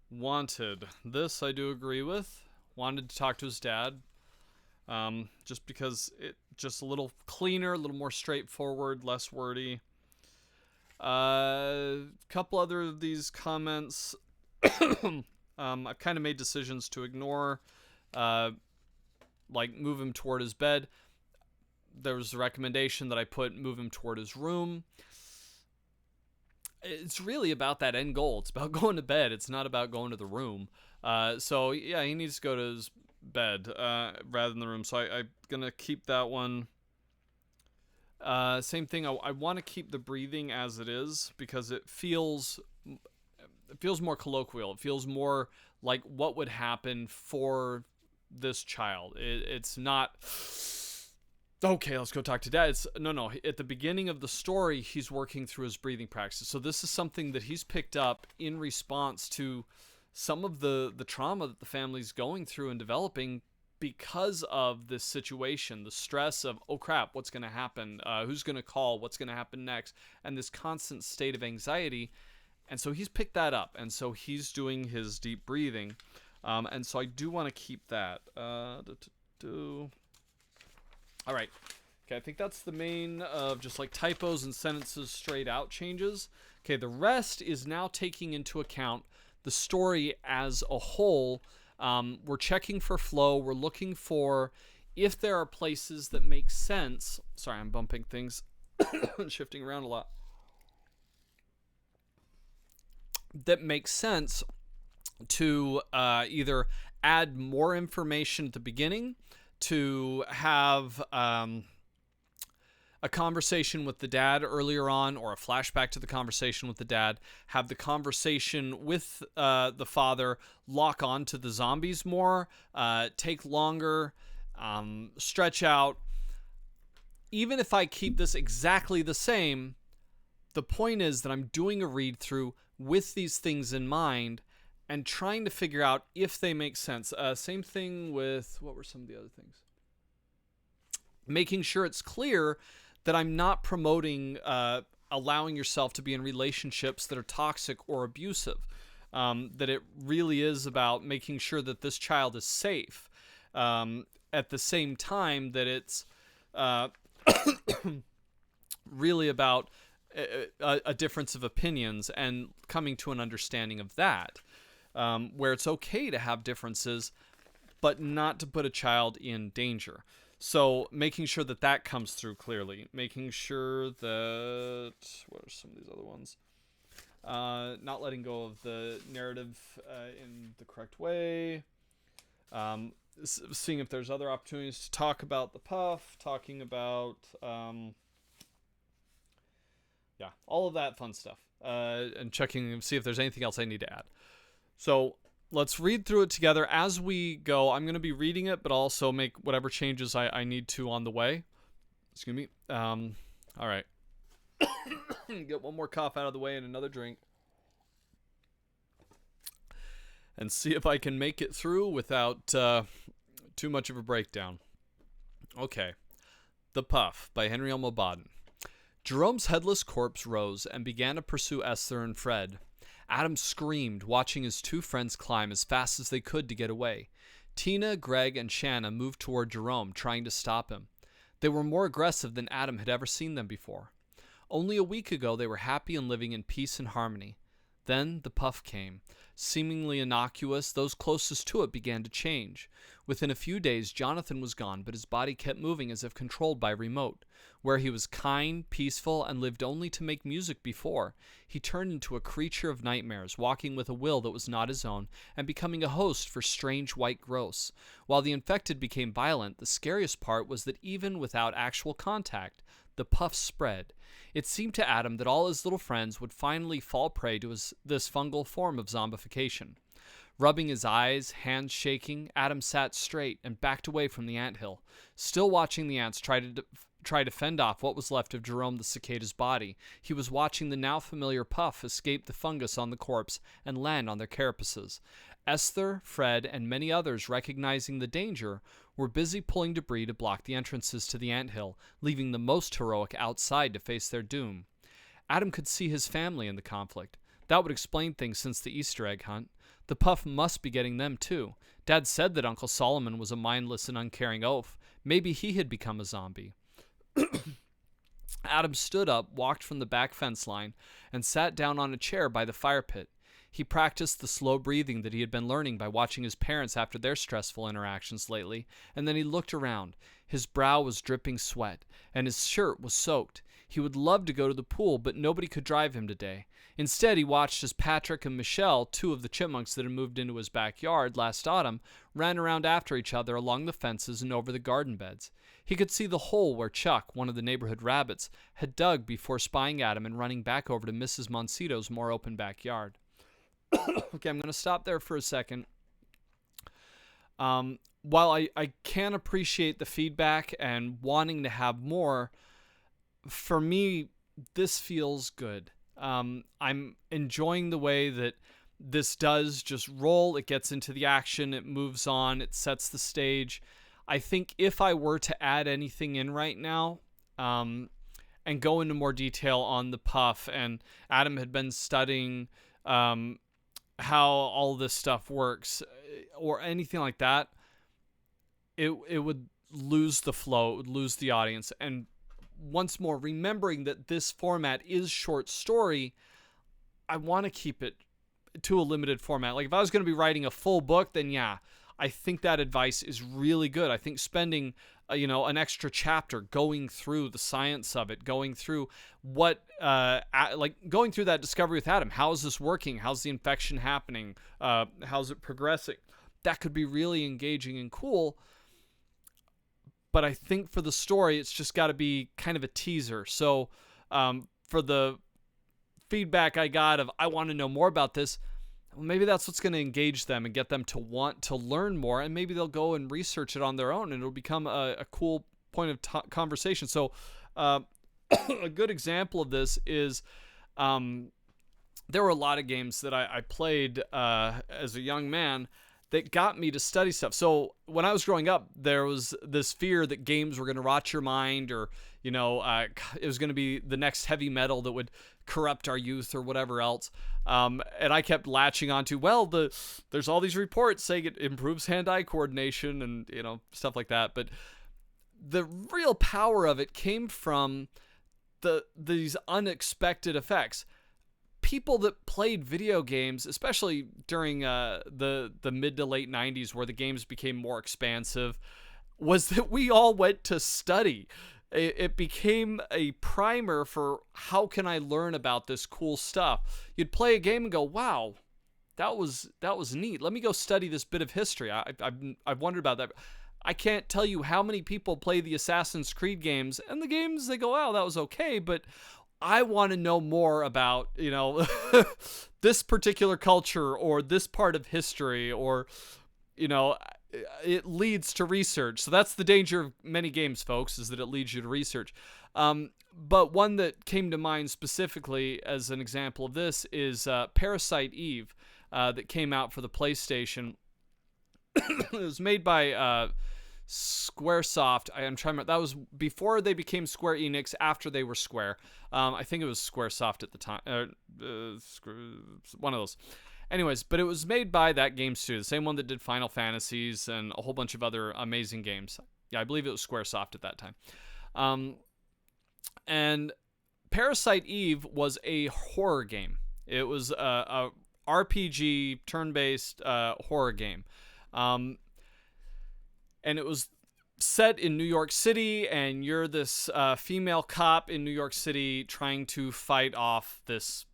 wanted this, I do agree with. Wanted to talk to his dad, just because it just a little cleaner, a little more straightforward, less wordy. Couple other of these comments I've kind of made decisions to ignore, like move him toward his bed. There was a recommendation that I put move him toward his room. It's really about that end goal. It's about going to bed. It's not about going to the room. So yeah, he needs to go to his bed rather than the room. So I'm gonna keep that one. Same thing. I want to keep the breathing as it is because it feels more colloquial. It feels more like what would happen for this child. It's not, okay, let's go talk to dad. It's no. At the beginning of the story, he's working through his breathing practice. So this is something that he's picked up in response to some of the trauma that the family's going through and developing because of this situation, the stress of, oh crap, what's going to happen? Who's going to call? What's going to happen next? And this constant state of anxiety. And so he's picked that up. And so he's doing his deep breathing. And so I do want to keep that. All right. Okay, I think that's the main of just like typos and sentences straight out changes. Okay, the rest is now taking into account the story as a whole. We're checking for flow. We're looking for if there are places that make sense. Sorry, I'm bumping things, shifting around a lot. That make sense to either add more information at the beginning, to have a conversation with the dad earlier on, or a flashback to the conversation with the dad, have the conversation with the father lock on to the zombies more, take longer, stretch out. Even if I keep this exactly the same, the point is that I'm doing a read through with these things in mind and trying to figure out if they make sense. Same thing with, what were some of the other things? Making sure it's clear that I'm not promoting allowing yourself to be in relationships that are toxic or abusive. That it really is about making sure that this child is safe. At the same time that it's really about a difference of opinions and coming to an understanding of that, where it's okay to have differences, but not to put a child in danger. So making sure that that comes through clearly, making sure that, what are some of these other ones? Not letting go of the narrative in the correct way. Seeing if there's other opportunities to talk about the puff, talking about, all of that fun stuff. And checking, see if there's anything else I need to add. So let's read through it together as we go. I'm going to be reading it, but also make whatever changes I need to on the way. Excuse me. All right. Get one more cough out of the way and another drink. And see if I can make it through without too much of a breakdown. Okay. The Puff by Henry Elmo Bawden. Jerome's headless corpse rose and began to pursue Esther and Fred. Adam screamed, watching his two friends climb as fast as they could to get away. Tina, Greg, and Shanna moved toward Jerome, trying to stop him. They were more aggressive than Adam had ever seen them before. Only a week ago they were happy and living in peace and harmony. Then the Puff came. Seemingly innocuous, those closest to it began to change. Within a few days, Jonathan was gone, but his body kept moving as if controlled by remote. Where he was kind, peaceful, and lived only to make music before, he turned into a creature of nightmares, walking with a will that was not his own, and becoming a host for strange white growths. While the infected became violent, the scariest part was that even without actual contact, the Puff spread. It seemed to Adam that all his little friends would finally fall prey to this fungal form of zombification. Rubbing his eyes, hands shaking, Adam sat straight and backed away from the anthill, still watching the ants try to fend off what was left of Jerome the cicada's body. He was watching the now familiar Puff escape the fungus on the corpse and land on their carapaces. Esther, Fred, and many others, recognizing the danger, were busy pulling debris to block the entrances to the anthill, leaving the most heroic outside to face their doom. Adam could see his family in the conflict. That would explain things since the Easter egg hunt. The Puff must be getting them too. Dad said that Uncle Solomon was a mindless and uncaring oaf. Maybe he had become a zombie. Adam stood up, walked from the back fence line, and sat down on a chair by the fire pit. He practiced the slow breathing that he had been learning by watching his parents after their stressful interactions lately, and then he looked around. His brow was dripping sweat, and his shirt was soaked. He would love to go to the pool, but nobody could drive him today. Instead, he watched as Patrick and Michelle, two of the chipmunks that had moved into his backyard last autumn, ran around after each other along the fences and over the garden beds. He could see the hole where Chuck, one of the neighborhood rabbits, had dug before spying Adam and running back over to Mrs. Moncito's more open backyard. Okay, I'm going to stop there for a second. While I can appreciate the feedback and wanting to have more, for me, this feels good. I'm enjoying the way that this does just roll. It gets into the action. It moves on. It sets the stage. I think if I were to add anything in right now, and go into more detail on the Puff, and Adam had been studying how all this stuff works, or anything like that, it would lose the flow, it would lose the audience. And once more, remembering that this format is short story, I want to keep it to a limited format. Like if I was going to be writing a full book, then yeah, I think that advice is really good. I think spending an extra chapter going through the science of it, going through what going through that discovery with Adam. How is this working? How's the infection happening? How's it progressing? that could be really engaging and cool. But I think for the story, it's just got to be kind of a teaser. So for the feedback I got of, I want to know more about this, well, maybe that's what's going to engage them and get them to want to learn more. And maybe they'll go and research it on their own, and it'll become a cool point of conversation. So a good example of this is there were a lot of games that I played as a young man that got me to study stuff. So when I was growing up, there was this fear that games were going to rot your mind, or, it was going to be the next heavy metal that would corrupt our youth or whatever else. And I kept latching onto, there's all these reports saying it improves hand-eye coordination and, stuff like that. But the real power of it came from these unexpected effects. People that played video games, especially during the mid to late 90s, where the games became more expansive, was that we all went to study. It became a primer for, how can I learn about this cool stuff? You'd play a game and go, wow, that was neat. Let me go study this bit of history. I've wondered about that. I can't tell you how many people play the Assassin's Creed games, and the games, they go, wow, that was okay, but I want to know more about, this particular culture or this part of history, or, it leads to research. So that's the danger of many games, folks, is that it leads you to research. But one that came to mind specifically as an example of this is Parasite Eve, that came out for the PlayStation. It was made by Squaresoft. I'm trying to remember. That was before they became Square Enix, after they were Square. I think it was Squaresoft at the time. One of those. Anyways, but it was made by that game studio, the same one that did Final Fantasies and a whole bunch of other amazing games. Yeah, I believe it was Squaresoft at that time. And Parasite Eve was a horror game. It was a RPG, turn-based horror game. And it was set in New York City, and you're this female cop in New York City trying to fight off this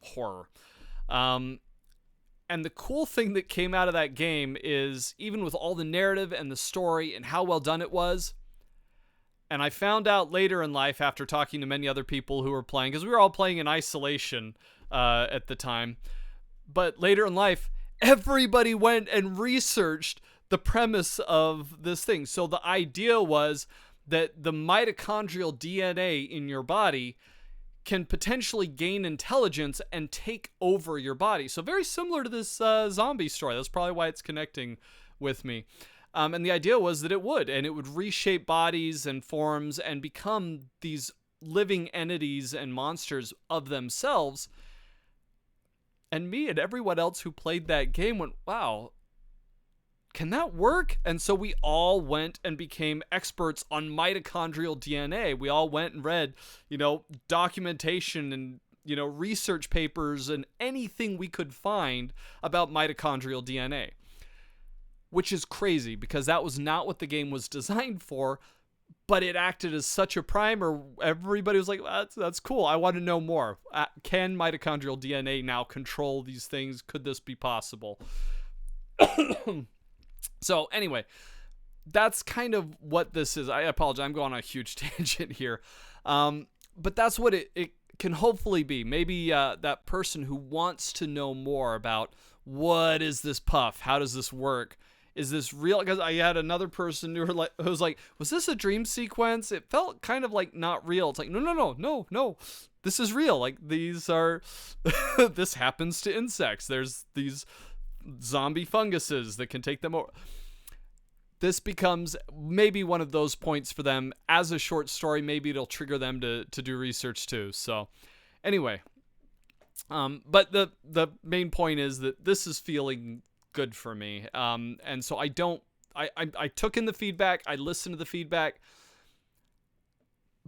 horror. And the cool thing that came out of that game is, even with all the narrative and the story and how well done it was, and I found out later in life after talking to many other people who were playing, because we were all playing in isolation at the time, but later in life, everybody went and researched the premise of this thing. So the idea was that the mitochondrial DNA in your body can potentially gain intelligence and take over your body. So very similar to this zombie story. That's probably why it's connecting with me. And the idea was that it would reshape bodies and forms and become these living entities and monsters of themselves. And me and everyone else who played that game went, wow, can that work? And so we all went and became experts on mitochondrial DNA. We all went and read, documentation and, research papers and anything we could find about mitochondrial DNA, which is crazy because that was not what the game was designed for, but it acted as such a primer. Everybody was like, that's cool. I want to know more. Can mitochondrial DNA now control these things? Could this be possible? So anyway, that's kind of what this is. I apologize. I'm going on a huge tangent here. But that's what it can hopefully be. Maybe that person who wants to know more about, what is this puff? How does this work? Is this real? Because I had another person who was like, was this a dream sequence? It felt kind of like not real. It's like, no. This is real. Like, these are, this happens to insects. There's these zombie funguses that can take them over. This becomes maybe one of those points for them as a short story. Maybe it'll trigger them to do research too. So anyway, but the main point is that this is feeling good for me. And so I took in the feedback. I listened to the feedback,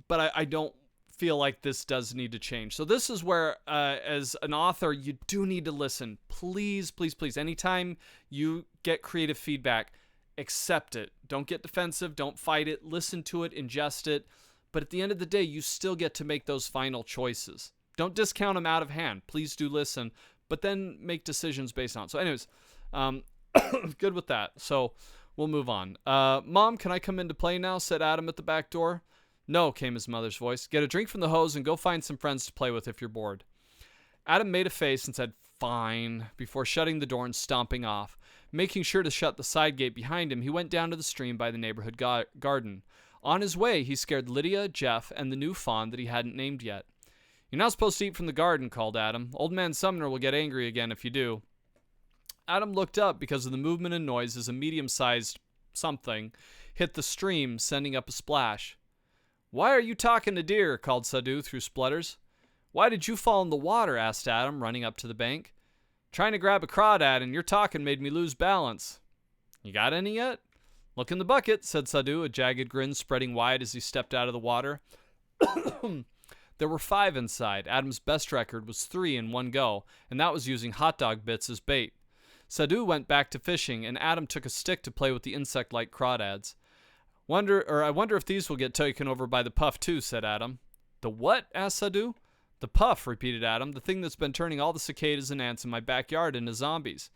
but I don't feel like this does need to change. So this is where, as an author, you do need to listen. Please, please, please. Anytime you get creative feedback, accept it. Don't get defensive. Don't fight it. Listen to it. Ingest it. But at the end of the day, you still get to make those final choices. Don't discount them out of hand. Please do listen, but then make decisions based on it. So anyways, Good with that. So we'll move on. Mom, can I come in to play now? Said Adam at the back door. No, came his mother's voice. Get a drink from the hose and go find some friends to play with if you're bored. Adam made a face and said, fine, before shutting the door and stomping off. Making sure to shut the side gate behind him, he went down to the stream by the neighborhood garden. On his way, he scared Lydia, Jeff, and the new fawn that he hadn't named yet. You're not supposed to eat from the garden, called Adam. Old Man Sumner will get angry again if you do. Adam looked up because of the movement and noise as a medium-sized something hit the stream, sending up a splash. Why are you talking to deer? Called Sadhu through splutters. Why did you fall in the water? Asked Adam, running up to the bank. Trying to grab a crawdad and your talking made me lose balance. You got any yet? Look in the bucket, said Sadhu, a jagged grin spreading wide as he stepped out of the water. There were 5 inside. Adam's best record was 3 in one go, and that was using hot dog bits as bait. Sadhu went back to fishing, and Adam took a stick to play with the insect-like crawdads. I wonder if these will get taken over by the puff too, said Adam. The what? Asked Sadhu. The puff, repeated Adam, the thing that's been turning all the cicadas and ants in my backyard into zombies.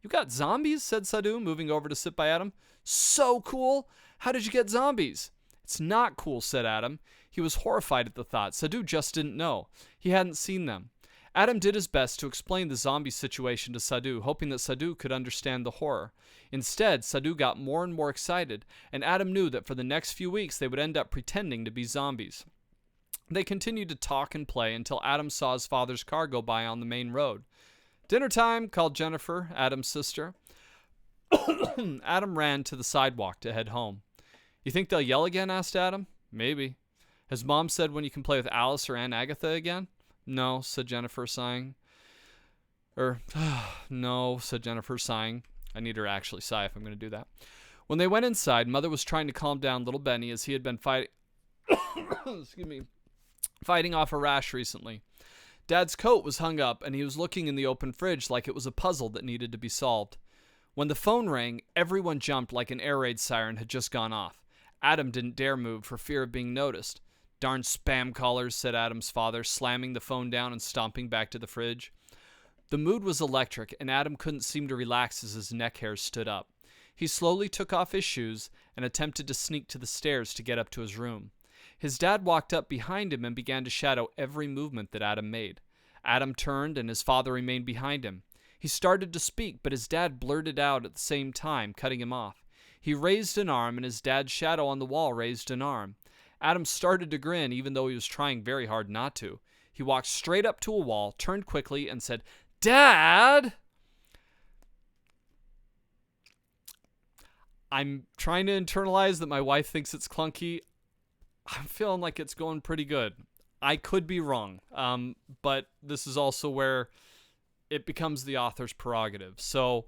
You got zombies? Said Sadhu, moving over to sit by Adam. So cool! How did you get zombies? It's not cool, said Adam. He was horrified at the thought. Sadhu just didn't know. He hadn't seen them. Adam did his best to explain the zombie situation to Sadhu, hoping that Sadhu could understand the horror. Instead, Sadhu got more and more excited, and Adam knew that for the next few weeks they would end up pretending to be zombies. They continued to talk and play until Adam saw his father's car go by on the main road. Dinner time, called Jennifer, Adam's sister. Adam ran to the sidewalk to head home. You think they'll yell again? Asked Adam. Maybe. Has Mom said when you can play with Alice or Aunt Agatha again? No, said Jennifer, sighing. No, said Jennifer, sighing. I need her to actually sigh if I'm going to do that. When they went inside, Mother was trying to calm down little Benny as he had been fighting off a rash recently. Dad's coat was hung up, and he was looking in the open fridge like it was a puzzle that needed to be solved. When the phone rang, everyone jumped like an air raid siren had just gone off. Adam didn't dare move for fear of being noticed. Darn spam callers, said Adam's father, slamming the phone down and stomping back to the fridge. The mood was electric, and Adam couldn't seem to relax as his neck hairs stood up. He slowly took off his shoes and attempted to sneak to the stairs to get up to his room. His dad walked up behind him and began to shadow every movement that Adam made. Adam turned, and his father remained behind him. He started to speak, but his dad blurted out at the same time, cutting him off. He raised an arm, and his dad's shadow on the wall raised an arm. Adam started to grin, even though he was trying very hard not to. He walked straight up to a wall, turned quickly, and said, Dad! I'm trying to internalize that my wife thinks it's clunky. I'm feeling like it's going pretty good. I could be wrong, but this is also where it becomes the author's prerogative. So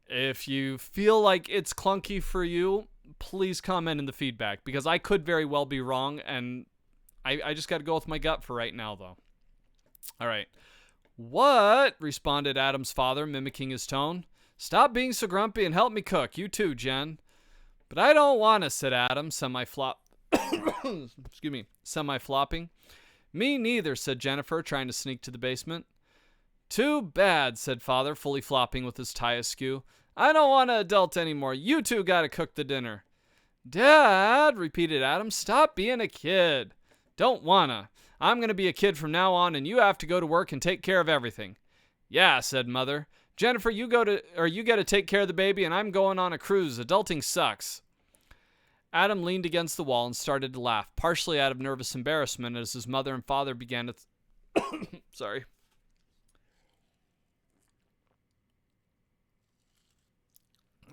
if you feel like it's clunky for you, please comment in the feedback, because I could very well be wrong, and I just got to go with my gut for right now, though. All right. What? Responded Adam's father, mimicking his tone. Stop being so grumpy and help me cook. You too, Jen. But I don't want to, said Adam, semi-flopping. Me neither, said Jennifer, trying to sneak to the basement. Too bad, said father, fully flopping with his tie askew. I don't want to adult anymore. You two got to cook the dinner. Dad, repeated Adam, stop being a kid. Don't wanna. I'm going to be a kid from now on, and you have to go to work and take care of everything. Yeah, said Mother. Jennifer, you got to take care of the baby, and I'm going on a cruise. Adulting sucks. Adam leaned against the wall and started to laugh, partially out of nervous embarrassment as his mother and father began to... Sorry.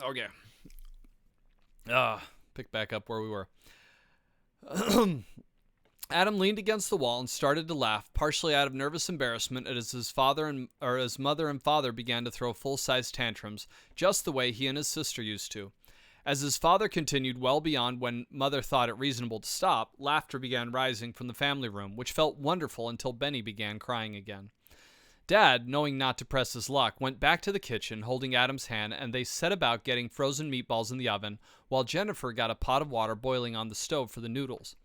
Okay. Pick back up where we were. Adam leaned against the wall and started to laugh, partially out of nervous embarrassment as his mother and father began to throw full-size tantrums, just the way he and his sister used to. As his father continued well beyond when Mother thought it reasonable to stop, laughter began rising from the family room, which felt wonderful until Benny began crying again. Dad, knowing not to press his luck, went back to the kitchen, holding Adam's hand, and they set about getting frozen meatballs in the oven, while Jennifer got a pot of water boiling on the stove for the noodles.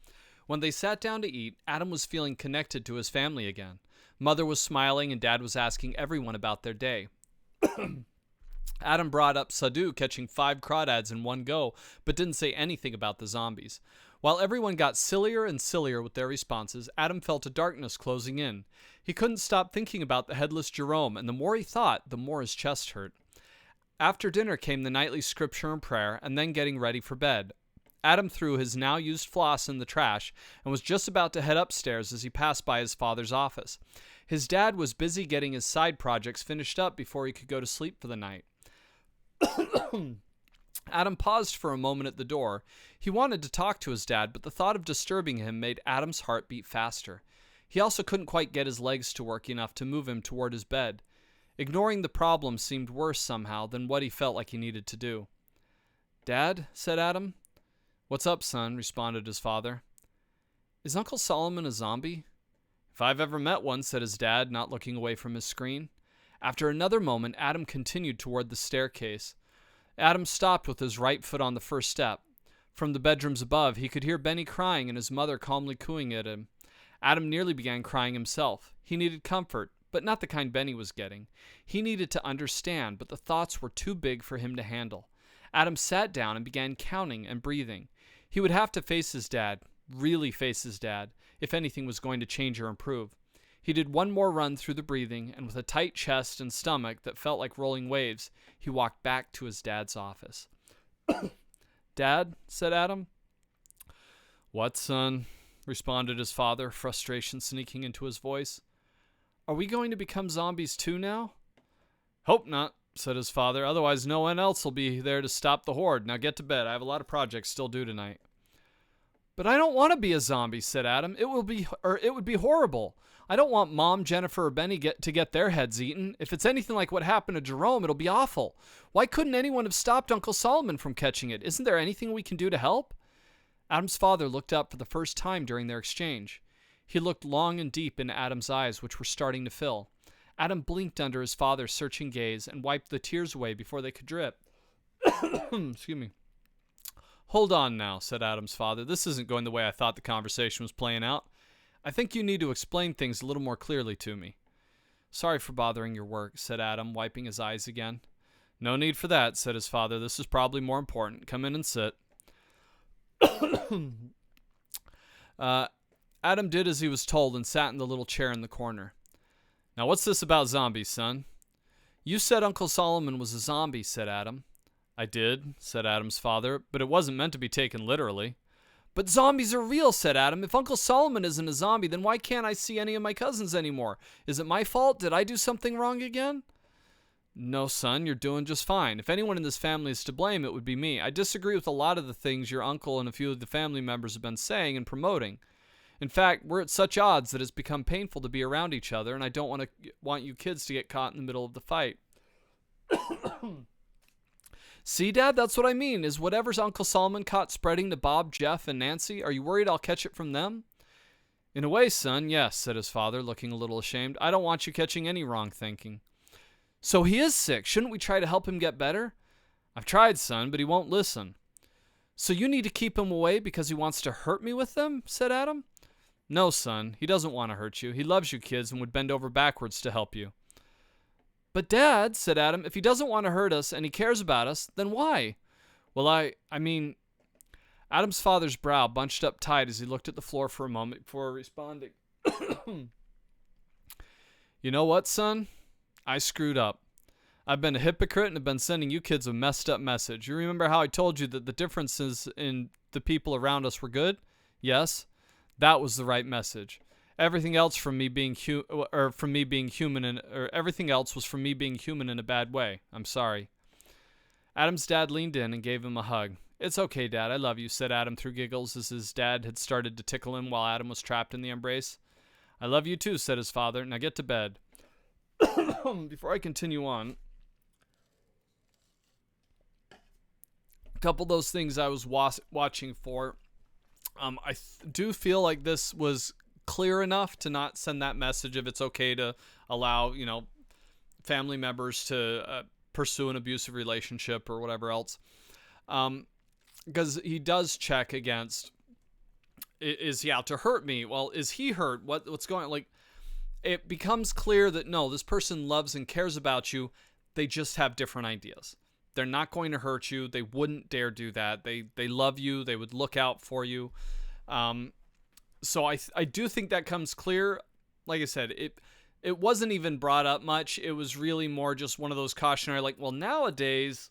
When they sat down to eat, Adam was feeling connected to his family again. Mother was smiling, and Dad was asking everyone about their day. Adam brought up Sadu catching 5 crawdads in one go, but didn't say anything about the zombies. While everyone got sillier and sillier with their responses, Adam felt a darkness closing in. He couldn't stop thinking about the headless Jerome, and the more he thought, the more his chest hurt. After dinner came the nightly scripture and prayer, and then getting ready for bed. Adam threw his now-used floss in the trash and was just about to head upstairs as he passed by his father's office. His dad was busy getting his side projects finished up before he could go to sleep for the night. Adam paused for a moment at the door. He wanted to talk to his dad, but the thought of disturbing him made Adam's heart beat faster. He also couldn't quite get his legs to work enough to move him toward his bed. Ignoring the problem seemed worse somehow than what he felt like he needed to do. "Dad," said Adam. "What's up, son?" responded his father. "Is Uncle Solomon a zombie?" "If I've ever met one," said his dad, not looking away from his screen. After another moment, Adam continued toward the staircase. Adam stopped with his right foot on the first step. From the bedrooms above, he could hear Benny crying and his mother calmly cooing at him. Adam nearly began crying himself. He needed comfort, but not the kind Benny was getting. He needed to understand, but the thoughts were too big for him to handle. Adam sat down and began counting and breathing. He would have to face his dad, really face his dad, if anything was going to change or improve. He did one more run through the breathing, and with a tight chest and stomach that felt like rolling waves, he walked back to his dad's office. "Dad," said Adam. "What, son?" responded his father, frustration sneaking into his voice. "Are we going to become zombies too now?" "Hope not," said his father. "Otherwise no one else will be there to stop the horde. Now get to bed. I have a lot of projects still due tonight." "But I don't want to be a zombie," said Adam. It would be horrible. I don't want Mom, Jennifer, or Benny to get their heads eaten. If it's anything like what happened to Jerome, it'll be awful. Why couldn't anyone have stopped Uncle Solomon from catching it? Isn't there anything we can do to help?" Adam's father looked up for the first time during their exchange. He looked long and deep into Adam's eyes, which were starting to fill. Adam blinked under his father's searching gaze and wiped the tears away before they could drip. Excuse me. "Hold on now," said Adam's father. "This isn't going the way I thought the conversation was playing out. I think you need to explain things a little more clearly to me." "Sorry for bothering your work," said Adam, wiping his eyes again. "No need for that," said his father. "This is probably more important. Come in and sit." Adam did as he was told and sat in the little chair in the corner. "Now what's this about zombies, son?" "You said Uncle Solomon was a zombie," said Adam. "I did," said Adam's father, "but it wasn't meant to be taken literally." "But zombies are real," said Adam. "If Uncle Solomon isn't a zombie, then why can't I see any of my cousins anymore? Is it my fault? Did I do something wrong again?" "No, son, you're doing just fine. If anyone in this family is to blame, it would be me. I disagree with a lot of the things your uncle and a few of the family members have been saying and promoting. In fact, we're at such odds that it's become painful to be around each other, and I don't want you kids to get caught in the middle of the fight." "See, Dad, that's what I mean. Is whatever's Uncle Solomon caught spreading to Bob, Jeff, and Nancy? Are you worried I'll catch it from them?" "In a way, son, yes," said his father, looking a little ashamed. "I don't want you catching any wrong thinking." "So he is sick. Shouldn't we try to help him get better?" "I've tried, son, but he won't listen." "So you need to keep him away because he wants to hurt me with them?" said Adam. "No, son, he doesn't want to hurt you. He loves you kids and would bend over backwards to help you." "But Dad," said Adam, "if he doesn't want to hurt us and he cares about us, then why?" "Well, I mean..." Adam's father's brow bunched up tight as he looked at the floor for a moment before responding. "You know what, son? I screwed up. I've been a hypocrite and have been sending you kids a messed up message. You remember how I told you that the differences in the people around us were good? Yes, that was the right message. Everything else from me being human, and everything else was from me being human in a bad way. I'm sorry." Adam's dad leaned in and gave him a hug. "It's okay, Dad. I love you," said Adam through giggles as his dad had started to tickle him while Adam was trapped in the embrace. "I love you too," said his father. "Now get to bed." Before I continue on, a couple of those things I was watching for, I do feel like this was clear enough to not send that message of it's okay to allow, family members to pursue an abusive relationship or whatever else. Because he does check against, is he out to hurt me? Well, is he hurt? What's going on? Like, it becomes clear that no, this person loves and cares about you. They just have different ideas. They're not going to hurt you. They wouldn't dare do that. They love you. They would look out for you. So I do think that comes clear. Like I said, it wasn't even brought up much. It was really more just one of those cautionary, like, well, nowadays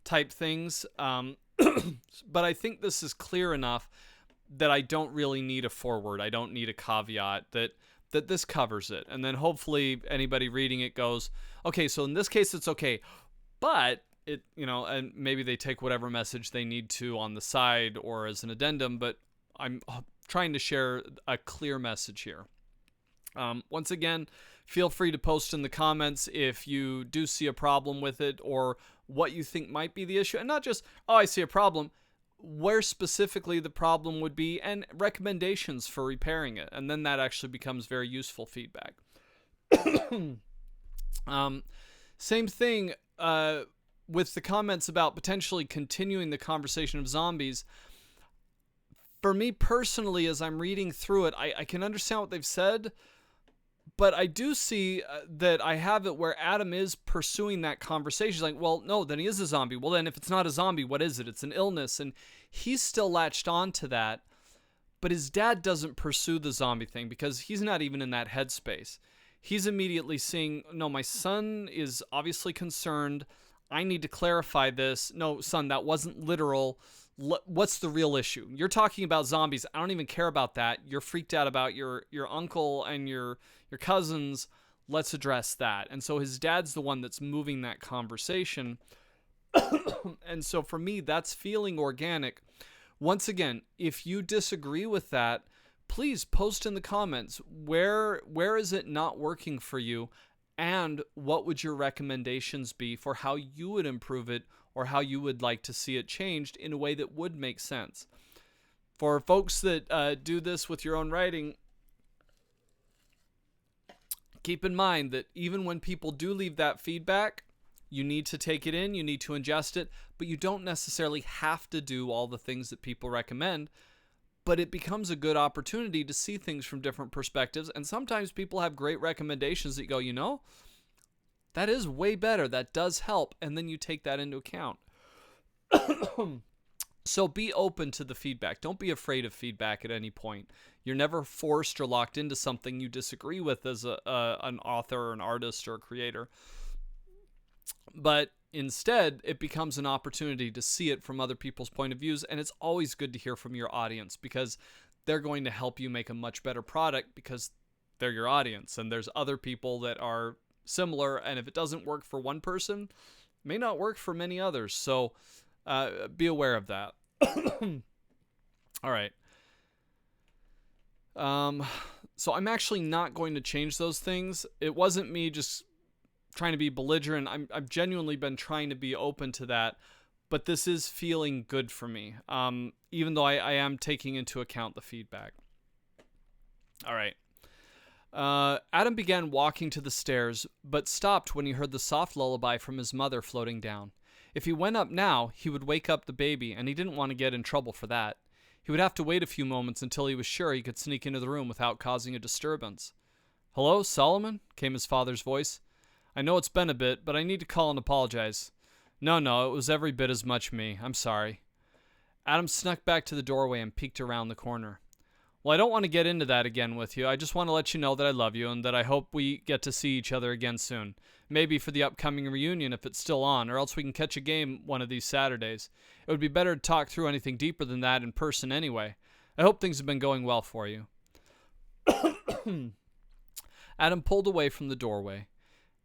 type things. But I think this is clear enough that I don't really need a foreword. I don't need a caveat that this covers it. And then hopefully anybody reading it goes, okay, so in this case it's okay. But it, and maybe they take whatever message they need to on the side or as an addendum, but I'm trying to share a clear message here. Once again, feel free to post in the comments if you do see a problem with it or what you think might be the issue. And not just, oh, I see a problem, where specifically the problem would be and recommendations for repairing it. And then that actually becomes very useful feedback. Same thing with the comments about potentially continuing the conversation of zombies. For me personally, as I'm reading through it, I can understand what they've said, but I do see that I have it where Adam is pursuing that conversation. He's like, well, no, then he is a zombie. Well, then if it's not a zombie, what is it? It's an illness. And he's still latched on to that, but his dad doesn't pursue the zombie thing because he's not even in that headspace. He's immediately seeing, no, my son is obviously concerned. I need to clarify this. No, son, that wasn't literal. What's the real issue? You're talking about zombies. I don't even care about that. You're freaked out about your uncle and your cousins. Let's address that. And so his dad's the one that's moving that conversation. And so for me, that's feeling organic. Once again, if you disagree with that, please post in the comments where is it not working for you, and what would your recommendations be for how you would improve it or how you would like to see it changed in a way that would make sense. For folks that do this with your own writing, keep in mind that even when people do leave that feedback, you need to take it in, you need to ingest it, but you don't necessarily have to do all the things that people recommend. But it becomes a good opportunity to see things from different perspectives. And sometimes people have great recommendations that you go, that is way better. That does help. And then you take that into account. So be open to the feedback. Don't be afraid of feedback at any point. You're never forced or locked into something you disagree with as an author or an artist or a creator. But instead, it becomes an opportunity to see it from other people's point of views, and it's always good to hear from your audience because they're going to help you make a much better product because they're your audience, and there's other people that are similar, and if it doesn't work for one person, it may not work for many others, so be aware of that. All right. So I'm actually not going to change those things. It wasn't me just trying to be belligerent. I've genuinely been trying to be open to that, but this is feeling good for me, even though I am taking into account the feedback. All right. Adam began walking to the stairs, but stopped when he heard the soft lullaby from his mother floating down. If he went up now, he would wake up the baby, and he didn't want to get in trouble for that. He would have to wait a few moments until he was sure he could sneak into the room without causing a disturbance. "Hello, Solomon?" came his father's voice. "I know it's been a bit, but I need to call and apologize." No, it was every bit as much me. I'm sorry." Adam snuck back to the doorway and peeked around the corner. "Well, I don't want to get into that again with you. I just want to let you know that I love you and that I hope we get to see each other again soon. Maybe for the upcoming reunion if it's still on, or else we can catch a game one of these Saturdays. It would be better to talk through anything deeper than that in person anyway. I hope things have been going well for you." Adam pulled away from the doorway.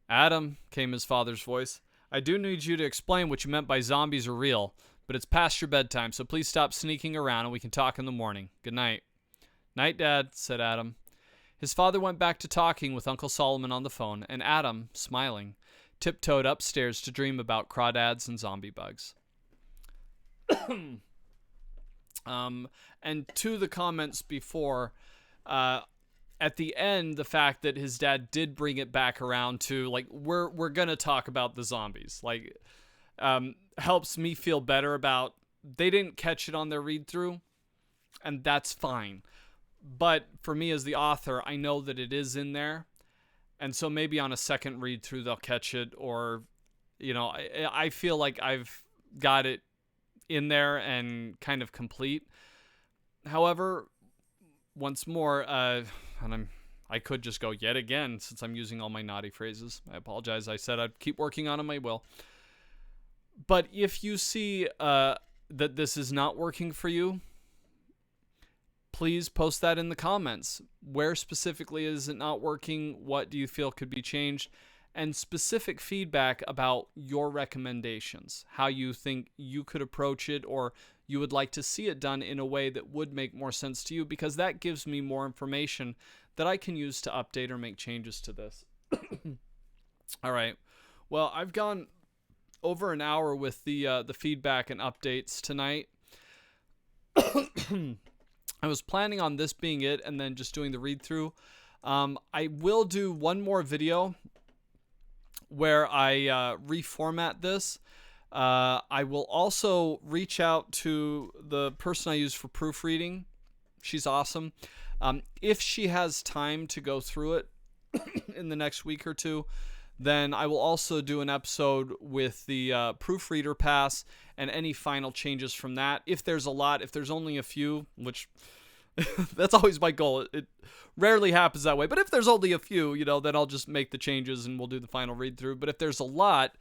"Adam," came his father's voice, "I do need you to explain what you meant by zombies are real, but it's past your bedtime, so please stop sneaking around and we can talk in the morning. Good night." "Night, Dad," said Adam. His father went back to talking with Uncle Solomon on the phone, and Adam, smiling, tiptoed upstairs to dream about crawdads and zombie bugs. And to the comments before, at the end, the fact that his dad did bring it back around to, like, we're gonna talk about the zombies, like, helps me feel better about they didn't catch it on their read through, and that's fine. But for me as the author, I know that it is in there, And so maybe on a second read through, they'll catch it, or, I feel like I've got it in there and kind of complete. However, once more, and I could just go yet again since I'm using all my naughty phrases. I apologize. I said I'd keep working on them. I will. But if you see that this is not working for you, please post that in the comments. Where specifically is it not working? What do you feel could be changed? And specific feedback about your recommendations, how you think you could approach it, or you would like to see it done in a way that would make more sense to you, because that gives me more information that I can use to update or make changes to this. All right. Well, I've gone over an hour with the feedback and updates tonight. I was planning on this being it and then just doing the read through. I will do one more video where I reformat this. I will also reach out to the person I use for proofreading. She's awesome. If she has time to go through it in the next week or two, then I will also do an episode with the proofreader pass and any final changes from that. If there's a lot, if there's only a few, which that's always my goal. It rarely happens that way. But if there's only a few, then I'll just make the changes and we'll do the final read through. But if there's a lot,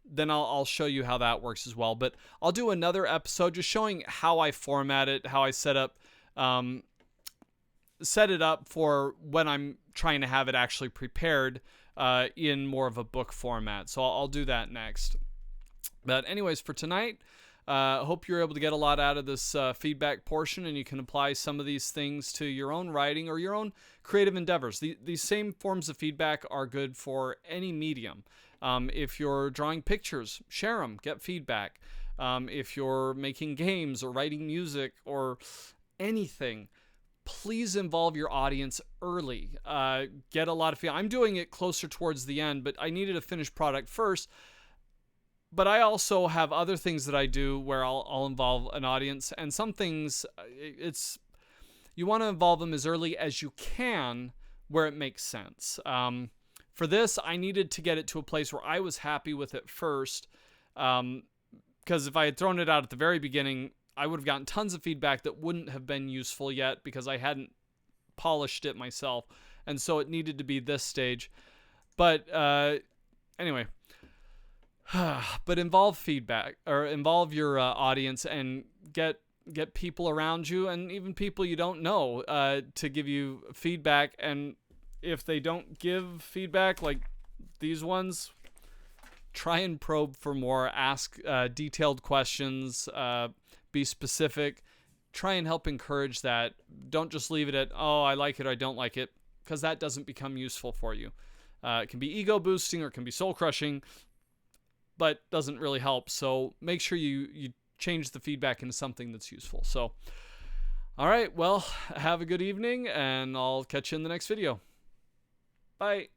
then I'll show you how that works as well. But I'll do another episode just showing how I format it, how I set it up for when I'm trying to have it actually prepared in more of a book format. So I'll do that next. But anyways, for tonight, hope you're able to get a lot out of this feedback portion, and you can apply some of these things to your own writing or your own creative endeavors. These same forms of feedback are good for any medium. If you're drawing pictures, share them, get feedback. If you're making games or writing music or anything, please involve your audience early. Get a lot of feedback. I'm doing it closer towards the end, but I needed a finished product first. But I also have other things that I do where I'll involve an audience, and some things you want to involve them as early as you can where it makes sense. For this, I needed to get it to a place where I was happy with it first, because if I had thrown it out at the very beginning, I would have gotten tons of feedback that wouldn't have been useful yet because I hadn't polished it myself, and so it needed to be this stage. But anyway. But involve feedback, or involve your audience, and get people around you and even people you don't know to give you feedback. And if they don't give feedback, like these ones, try and probe for more. Ask detailed questions. Be specific. Try and help encourage that. Don't just leave it at, oh, I like it or I don't like it, because that doesn't become useful for you. It can be ego boosting or it can be soul crushing, but doesn't really help. So make sure you change the feedback into something that's useful. So, all right, well, have a good evening, and I'll catch you in the next video. Bye.